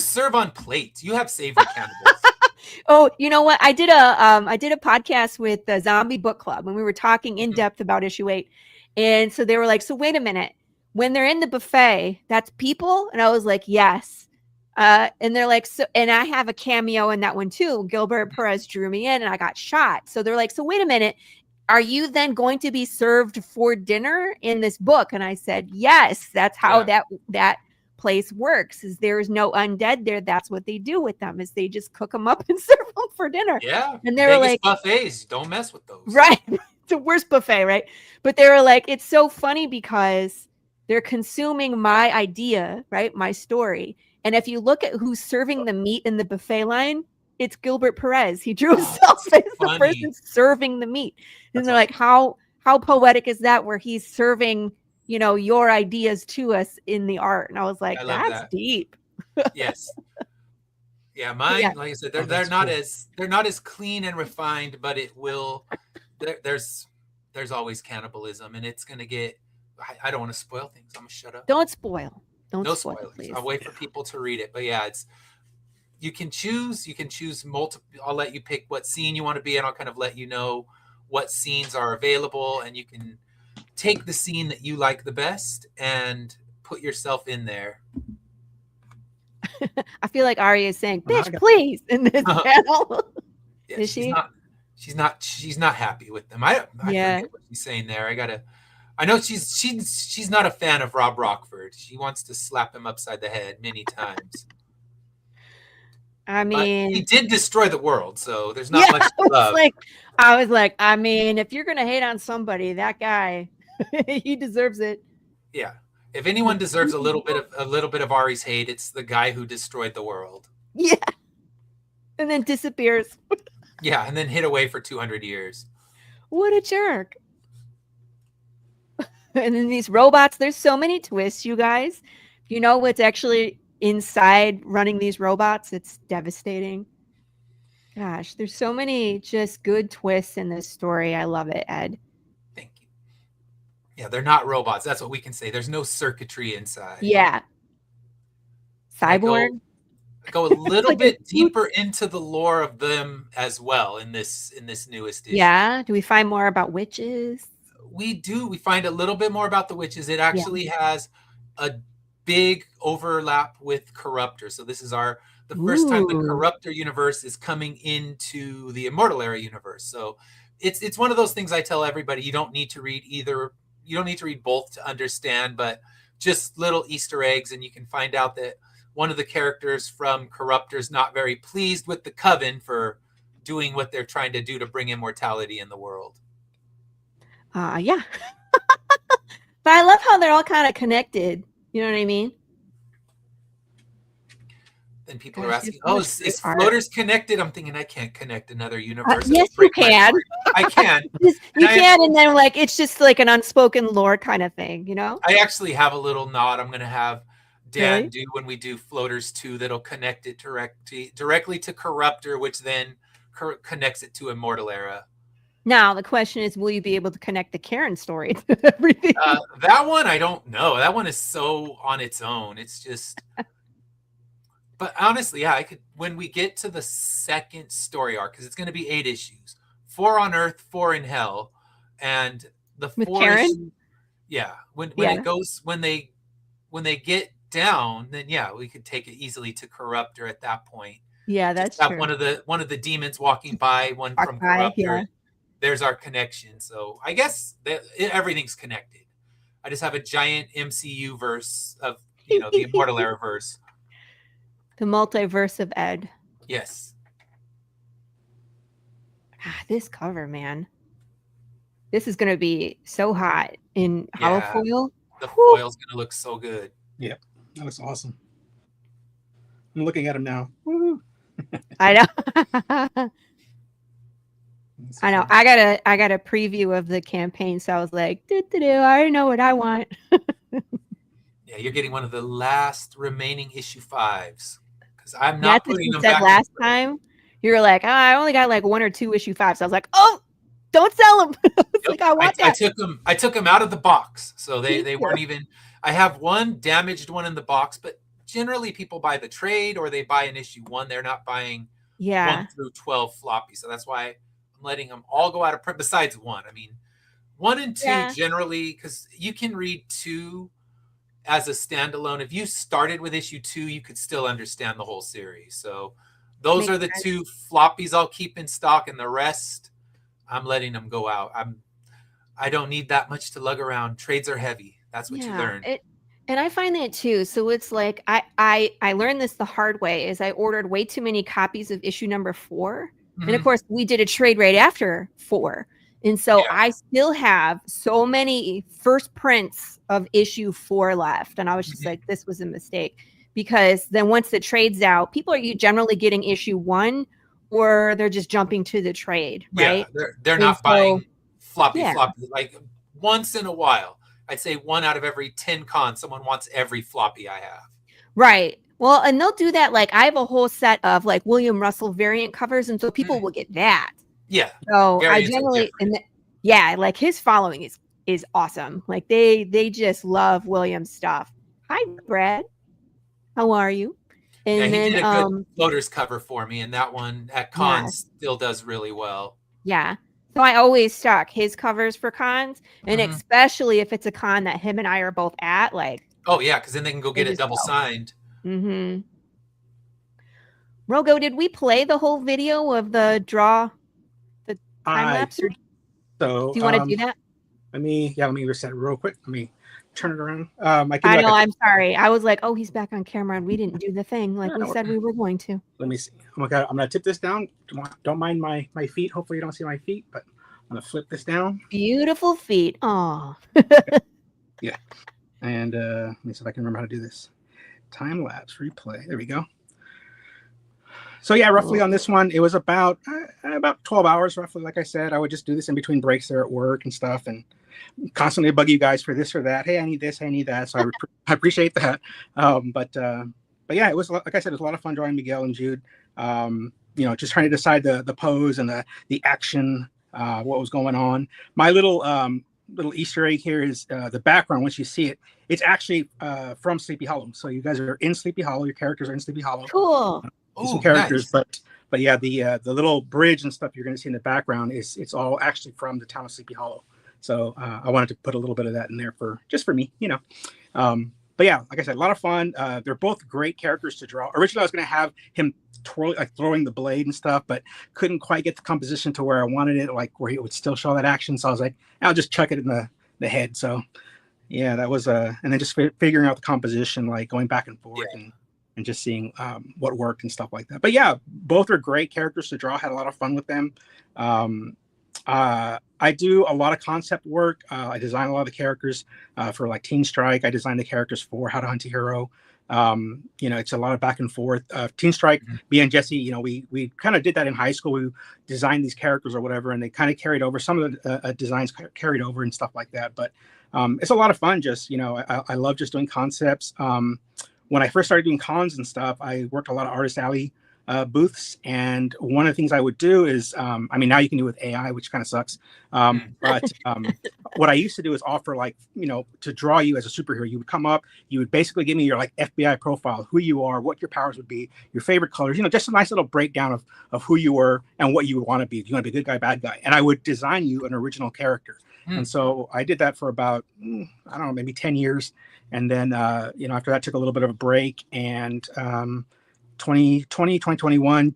serve on plates. You have savory cannibals. Oh, you know what? I did a podcast with the Zombie Book Club when we were talking in depth about issue 8. And so they were like, so wait a minute. when they're in the buffet, that's people? And I was like, yes. And they're like, so, and I have a cameo in that one too. Gilbert Perez drew me in and I got shot. So they're like, so wait a minute, are you then going to be served for dinner in this book? And I said, yes, that's how that place works. Is there is no undead there. That's what they do with them, is they just cook them up and serve them for dinner. Yeah. And they were like, buffets, don't mess with those. Right. It's the worst buffet, right? But they were like, it's so funny because they're consuming my idea, right? My story. And if you look at who's serving the meat in the buffet line, it's Gilbert Perez. He drew himself as the person serving the meat. And they're like, how poetic is that, where he's serving, you know, your ideas to us in the art? And I was like, that's deep. Yes. Yeah, mine, like I said, they're not as clean and refined, but it will there's always cannibalism, and it's gonna get I don't want to spoil things. I'm gonna shut up. Don't spoil. No spoilers. Please. I'll wait for people to read it. But yeah, you can choose multiple. I'll let you pick what scene you want to be in. I'll kind of let you know what scenes are available, and you can take the scene that you like the best and put yourself in there. I feel like Ari is saying, "Bitch, please," in this panel. Yeah, is she? She's not happy with them. I forget what she's saying there. I know she's not a fan of Rob Rockford. She wants to slap him upside the head many times. I mean, but he did destroy the world, so there's not much love. I was like, I mean, if you're gonna hate on somebody, that guy, he deserves it. Yeah. If anyone deserves a little bit of Ari's hate, it's the guy who destroyed the world. Yeah. And then disappears. Yeah, and then hid away for 200 years. What a jerk. And then these robots, there's so many twists, you guys. You know what's actually inside running these robots? It's devastating. Gosh, there's so many just good twists in this story. I love it, Ed. Thank you. Yeah, they're not robots. That's what we can say. There's no circuitry inside. Yeah. Cyborg. Go a little bit deeper into the lore of them as well in this newest issue. Yeah. Do we find more about witches? We do. We find a little bit more about the witches. It actually has a big overlap with Corruptor. So this is the first time the Corruptor universe is coming into the Immortal era universe. So it's one of those things I tell everybody, you don't need to read either. You don't need to read both to understand, but just little Easter eggs, and you can find out that one of the characters from Corruptor is not very pleased with the Coven for doing what they're trying to do to bring immortality in the world. Yeah. But I love how they're all kind of connected. You know what I mean? Then people are asking, is Floaters connected? I'm thinking, I can't connect another universe. Yes, you can. I can. You can, and then it's just like an unspoken lore kind of thing, you know? I actually have a little nod I'm going to have Dan do when we do Floaters 2 that'll connect it directly to Corruptor, which then connects it to Immortal Era. Now, the question is, will you be able to connect the Karen story to everything? That one, I don't know. That one is so on its own. It's just... But honestly, yeah, I could. When we get to the second story arc, because it's going to be 8 issues, 4 on Earth, 4 in Hell, and the 4 Karen? When they get down, then we could take it easily to Corruptor at that point. Yeah, that's true. One of the demons walking by, one from Corruptor. Yeah. There's our connection. So I guess everything's connected. I just have a giant MCU verse of the Immortal Era verse. The multiverse of Ed. Yes. This cover, man. This is going to be so hot in holofoil. The foil's going to look so good. Yeah, that looks awesome. I'm looking at him now. Woo. I know. I know. I got a preview of the campaign, so I was like, I already know what I want. Yeah, you're getting one of the last remaining issue 5s. Because I'm not putting them back. Last time you were like, I only got like 1 or 2 issue 5s. So I was like, oh, don't sell them. I want that. I took them out of the box, so they weren't even. I have one damaged one in the box, but generally people buy the trade or they buy an issue 1. They're not buying 1 through 12 floppy. So that's why I'm letting them all go out of print. Besides 1, I mean, 1 and 2 generally, because you can read 2 as a standalone. If you started with issue 2, you could still understand the whole series. So those are the 2 floppies I'll keep in stock, and the rest I'm letting them go out. I don't need that much to lug around. Trades are heavy. That's what you learn. And I find that too. So it's like I learned this the hard way. Is I ordered way too many copies of issue number 4, and of course we did a trade right after 4, and so I still have so many first prints of issue 4 left, and I was just like, this was a mistake, because then once the trade's out, people are generally getting issue 1, or they're just jumping to the trade, right? Yeah, they're not buying floppy like once in a while. I'd say 1 out of every 10 cons, someone wants every floppy I have. Right. Well, and they'll do that. Like I have a whole set of like William Russell variant covers, and so people will get that. Yeah. So I generally, like his following is awesome. Like they just love William's stuff. Hi, Brad. How are you? And he did a good floaters cover for me, and that one at cons still does really well. Yeah. So I always stock his covers for cons, and especially if it's a con that him and I are both at, like. Oh yeah, because then they can go get it double signed. Mm-hmm. Rogo, did we play the whole video of the draw, the time lapse? So do you want to do that? Let me reset it real quick. Let me turn it around. I know. I'm sorry. I was like, oh, he's back on camera, and we didn't do the thing like we said we were going to. Let me see. Oh my God, I'm gonna tip this down. Don't mind my feet. Hopefully you don't see my feet, but I'm gonna flip this down. Beautiful feet. Oh. Yeah. And let me see if I can remember how to do this. Time lapse replay. There we go. So yeah, roughly on this one, it was about 12 hours, roughly. Like I said, I would just do this in between breaks there at work and stuff, and constantly bug you guys for this or that. Hey, I need this, I need that. So I appreciate that. But yeah, it was, like I said, it was a lot of fun drawing Miguel and Jude. Just trying to decide the pose and the action, what was going on. My little Easter egg here is the background. Once you see it, it's actually from Sleepy Hollow. So you guys are in Sleepy Hollow. Your characters are in Sleepy Hollow. Cool. Some characters, nice. But yeah, the little bridge and stuff you're going to see in the background it's all actually from the town of Sleepy Hollow. So I wanted to put a little bit of that in there for me, But yeah, like I said, a lot of fun. They're both great characters to draw. Originally, I was going to have him throwing the blade and stuff, but couldn't quite get the composition to where I wanted it, like where he would still show that action. So I was like, I'll just chuck it in the head. So yeah, that was and then just figuring out the composition, like going back and forth and just seeing what worked and stuff like that. But yeah, both are great characters to draw. Had a lot of fun with them. I do a lot of concept work. I design a lot of the characters for like Teen Strike. I designed the characters for How to Hunt a Hero. It's a lot of back and forth. Teen Strike, me and Jesse, we kind of did that in high school. We designed these characters or whatever, and they kind of carried over. Some of the designs carried over and stuff like that. But it's a lot of fun. Just, I love just doing concepts. When I first started doing cons and stuff, I worked a lot of Artist Alley booths, and one of the things I would do is now you can do it with AI, which kind of sucks, but what I used to do is offer to draw you as a superhero. You would come up, you would basically give me your like FBI profile, who you are, what your powers would be, your favorite colors, just a nice little breakdown of who you were and what you would want to be. Do you want to be a good guy, bad guy? And I would design you an original character. And so I did that for about I don't know, maybe 10 years, and then after that took a little bit of a break, and 2021,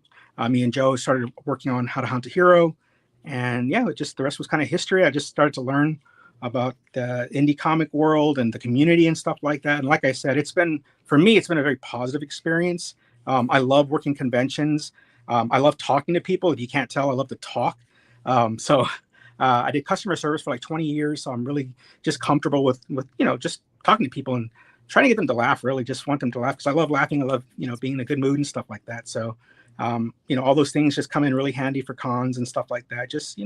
me and Joe started working on How to Hunt a Hero, and yeah, the rest was kind of history. I just started to learn about the indie comic world and the community and stuff like that. And like I said, for me, it's been a very positive experience. I love working conventions. I love talking to people. If you can't tell, I love to talk. I did customer service for like 20 years, so I'm really just comfortable with just talking to people and trying to get them to laugh. Really just want them to laugh, because I love laughing. I love, being in a good mood and stuff like that. So, all those things just come in really handy for cons and stuff like that. Just,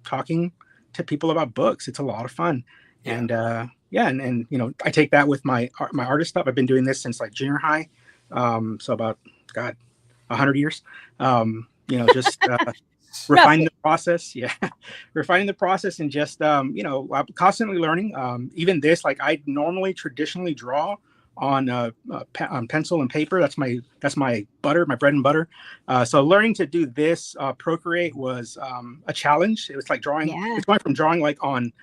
talking to people about books. It's a lot of fun. Yeah. And I take that with my artist stuff. I've been doing this since like junior high. So about, 100 years, just refining the process. Yeah. Refining the process and just, I'm constantly learning. Even this, like I normally traditionally draw on pencil and paper. That's my butter, my bread and butter. So learning to do this Procreate was a challenge. It was like drawing. Yeah. It's going from drawing like on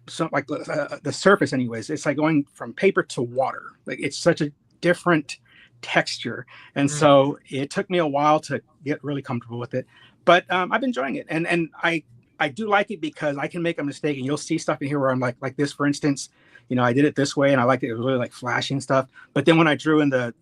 so like the surface anyways, it's like going from paper to water. Like it's such a different texture, and so it took me a while to get really comfortable with it, but I've been enjoying it, and I do like it because I can make a mistake, and you'll see stuff in here where I'm like this, for instance, I did it this way and I liked it. It was really like flashing stuff. But then when I drew in the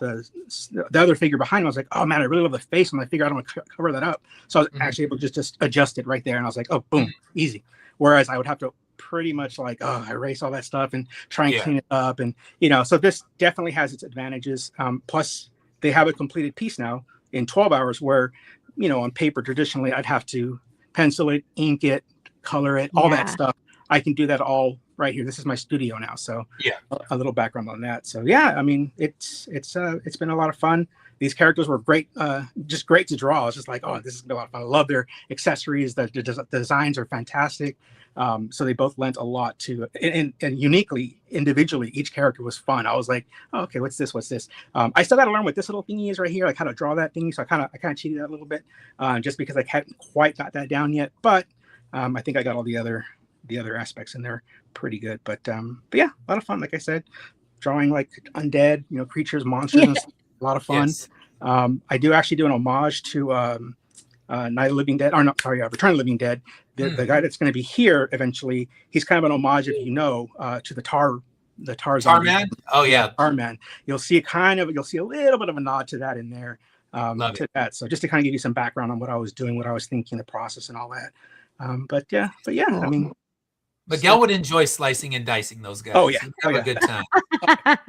other figure behind me, I was like, oh man, I really love the face. And I figured I don't want to cover that up. So I was actually able to just adjust it right there. And I was like, oh, boom, easy. Whereas I would have to pretty much like, erase all that stuff and try and clean it up. And, so this definitely has its advantages. Plus they have a completed piece now in 12 hours where, on paper, traditionally, I'd have to pencil it, ink it, color it, all that stuff. I can do that all right here. This is my studio now. So a little background on that. So I mean, it's been a lot of fun. These characters were great, just great to draw. I was just like, oh, this is gonna be a lot of fun. I love their accessories. The designs are fantastic. So they both lent a lot to, and uniquely, individually, each character was fun. I was like, oh, okay, what's this? I still got to learn what this little thingy is right here, like how to draw that thingy. So I kind of cheated that a little bit, just because I hadn't quite got that down yet. But I think I got all the other aspects in there pretty good. But yeah, a lot of fun. Like I said, drawing like undead, creatures, monsters, and stuff, a lot of fun. Yes. I do actually do an homage to Night of the Living Dead, or not, sorry, Return of the Living Dead. The guy that's going to be here eventually, he's kind of an homage, if to the Tar Man. Oh yeah, Tar Man. You'll see a little bit of a nod to that in there. That. So just to kind of give you some background on what I was doing, what I was thinking, the process, and all that. But yeah, I mean, Miguel would enjoy slicing and dicing those guys. Oh yeah, he'd have a good time.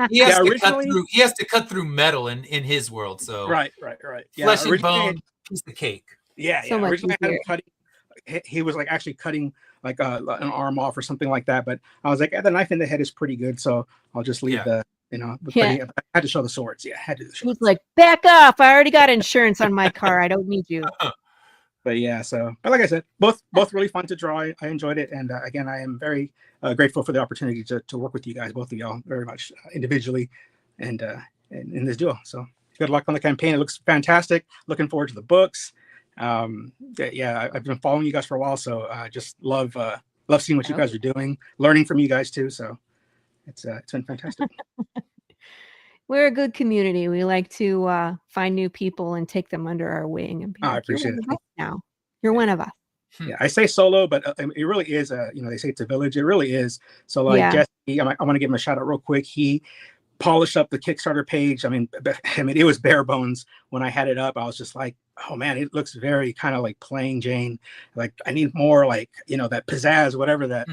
He has to cut through metal in his world. So right. Flesh and bone, piece of cake. Yeah. Originally I had him cutting. He was like actually cutting like an arm off or something like that. But I was like, the knife in the head is pretty good, so I'll just leave the. I had to show the swords. Yeah, I had to. He was like, back off! I already got insurance on my car. I don't need you. But yeah, but like I said, both really fun to draw. I enjoyed it, and again, I am very grateful for the opportunity to work with you guys, both of y'all, very much individually, and in this duo. So good luck on the campaign. It looks fantastic. Looking forward to the books. I've been following you guys for a while, so I just love seeing what you guys are doing, learning from you guys too. So it's been fantastic. We're a good community. We like to find new people and take them under our wing. And I appreciate it. Now you're one of us. Yeah, I say solo, but it really is they say it's a village. It really is. So like Jesse, I want to give him a shout out real quick. He polished up the Kickstarter page. I mean, it was bare bones when I had it up. I was just like, oh man, it looks very kind of like plain Jane. Like I need more like, that pizzazz, whatever that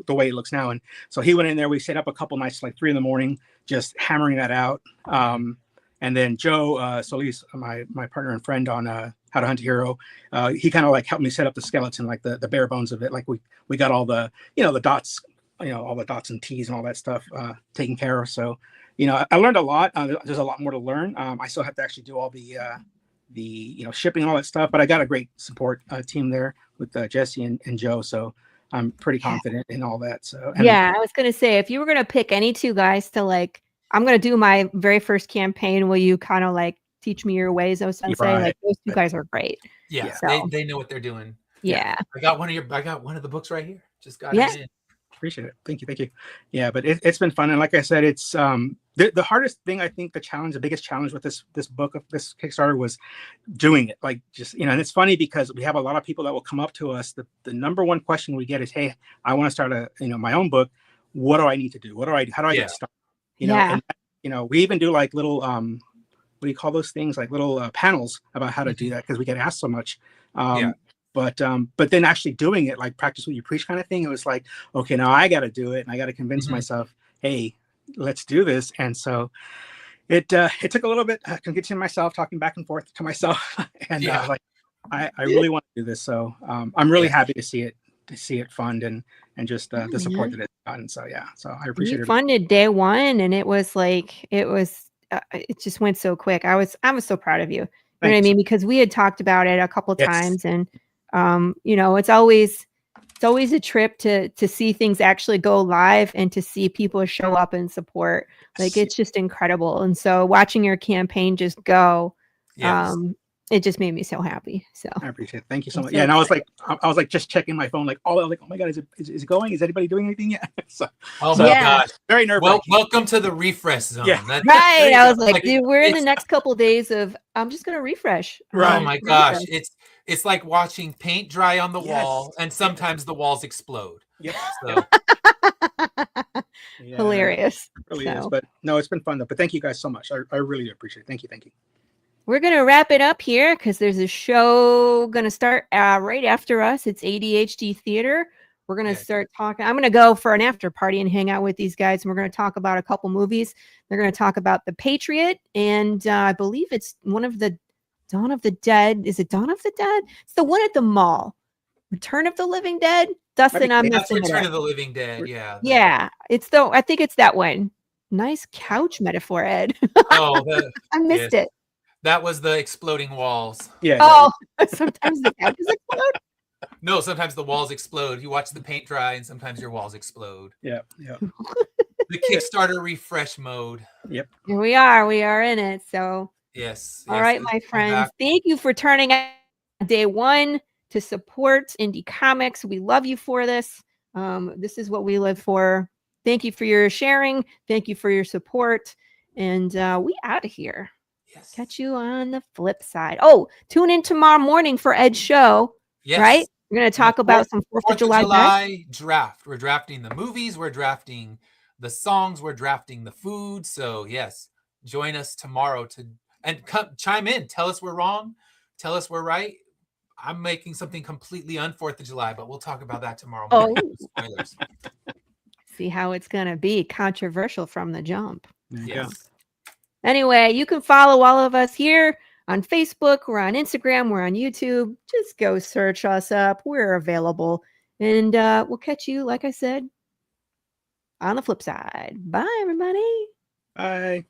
the way it looks now. And so he went in there, we stayed up a couple nights, like 3 a.m, just hammering that out. And then Joe Solis, my partner and friend on How to Hunt a Hero, he kind of like helped me set up the skeleton, like the bare bones of it. Like we got all the, the dots, all the dots and T's and all that stuff taken care of. So, I learned a lot. There's a lot more to learn. I still have to actually do all the shipping and all that stuff, but I got a great support team there with Jesse and Joe. So I'm pretty confident in all that. So I was going to say, if you were going to pick any two guys to like, I'm going to do my very first campaign, will you kind of like teach me your ways, oh sensei? Right. Like those two guys are great. Yeah, so, they know what they're doing. Yeah. I got one of the books right here. Just got it in. Appreciate it. Thank you. Yeah, but it's been fun. And like I said, it's the hardest thing, I think, the biggest challenge with this book of this Kickstarter was doing it. Like just, and it's funny because we have a lot of people that will come up to us. The number one question we get is, hey, I want to start my own book. What do I need to do? How do I get started? And we even do like little what do you call those things? Like little panels about how to do that, because we get asked so much. But then actually doing it, like practice what you preach kind of thing, it was like, okay, now I got to do it, and I got to convince myself, hey, let's do this. And so it took a little bit convincing myself, talking back and forth to myself, and I was like, I really want to do this. So I'm really happy to see it fund and just the support that it's gotten. So so I appreciate it. Funded day one, and it was it just went so quick. I was so proud of you. You know what I mean? Because we had talked about it a couple of times, and it's always a trip to see things actually go live and to see people show up and support. Like it's just incredible. And so watching your campaign just go, it just made me so happy. So I appreciate it. Thank you so I'm much. so Yeah, and I was excited. like just checking my phone, like all like, oh my god, is it going? Is anybody doing anything yet? so Oh so my Yeah. gosh. very nerve Well, wracking. welcome to the refresh zone. Yeah. That's Right. you I go. was like, like, dude, we're in the it's, next couple days of I'm just gonna refresh. I'm Right. oh gonna my gosh. refresh. It's like watching paint dry on the Yes. wall, and sometimes the walls explode. Yep. So Yeah, Hilarious. it really is. So But no, it's been fun though. But thank you guys so much. I really appreciate it. Thank you. Thank you. we're gonna wrap it up here because there's a show gonna start right after us. It's ADHD Theater. We're gonna Yeah. start talking. I'm gonna go for an after party and hang out with these guys, and we're gonna talk about a couple movies. They're gonna talk about The Patriot, and I believe it's one of the Dawn of the Dead. Is it Dawn of the Dead? It's the one at the mall. Return of the Living Dead. Dustin, I'm that's messing it Return up. of the Living Dead. Yeah. Yeah, it's the. I think it's that one. Nice couch metaphor, Ed. Oh, I missed yes. it. That was the exploding walls. Yeah. Oh, sometimes the couches explode. No, sometimes the walls explode. You watch the paint dry, and sometimes your walls explode. Yeah. Yeah. The Kickstarter refresh mode. Here we are. We are in it. So, Yes. all yes, right, let's my come friends. back. Thank you for turning out day one to support indie comics. We love you for this. This is what we live for. Thank you for your sharing. Thank you for your support. And we out of here. Yes. Catch you on the flip side. Oh, tune in tomorrow morning for Ed's show. Yes. Right? We're going to talk about some 4th of July draft. We're drafting the movies. We're drafting the songs. We're drafting the food. So yes, join us tomorrow and come chime in. Tell us we're wrong. Tell us we're right. I'm making something completely on 4th of July, but we'll talk about that tomorrow. Oh. Spoilers. See how it's going to be controversial from the jump. Yes. Anyway, you can follow all of us here on Facebook. We're on Instagram. We're on YouTube. Just go search us up. We're available. And we'll catch you, like I said, on the flip side. Bye, everybody. Bye.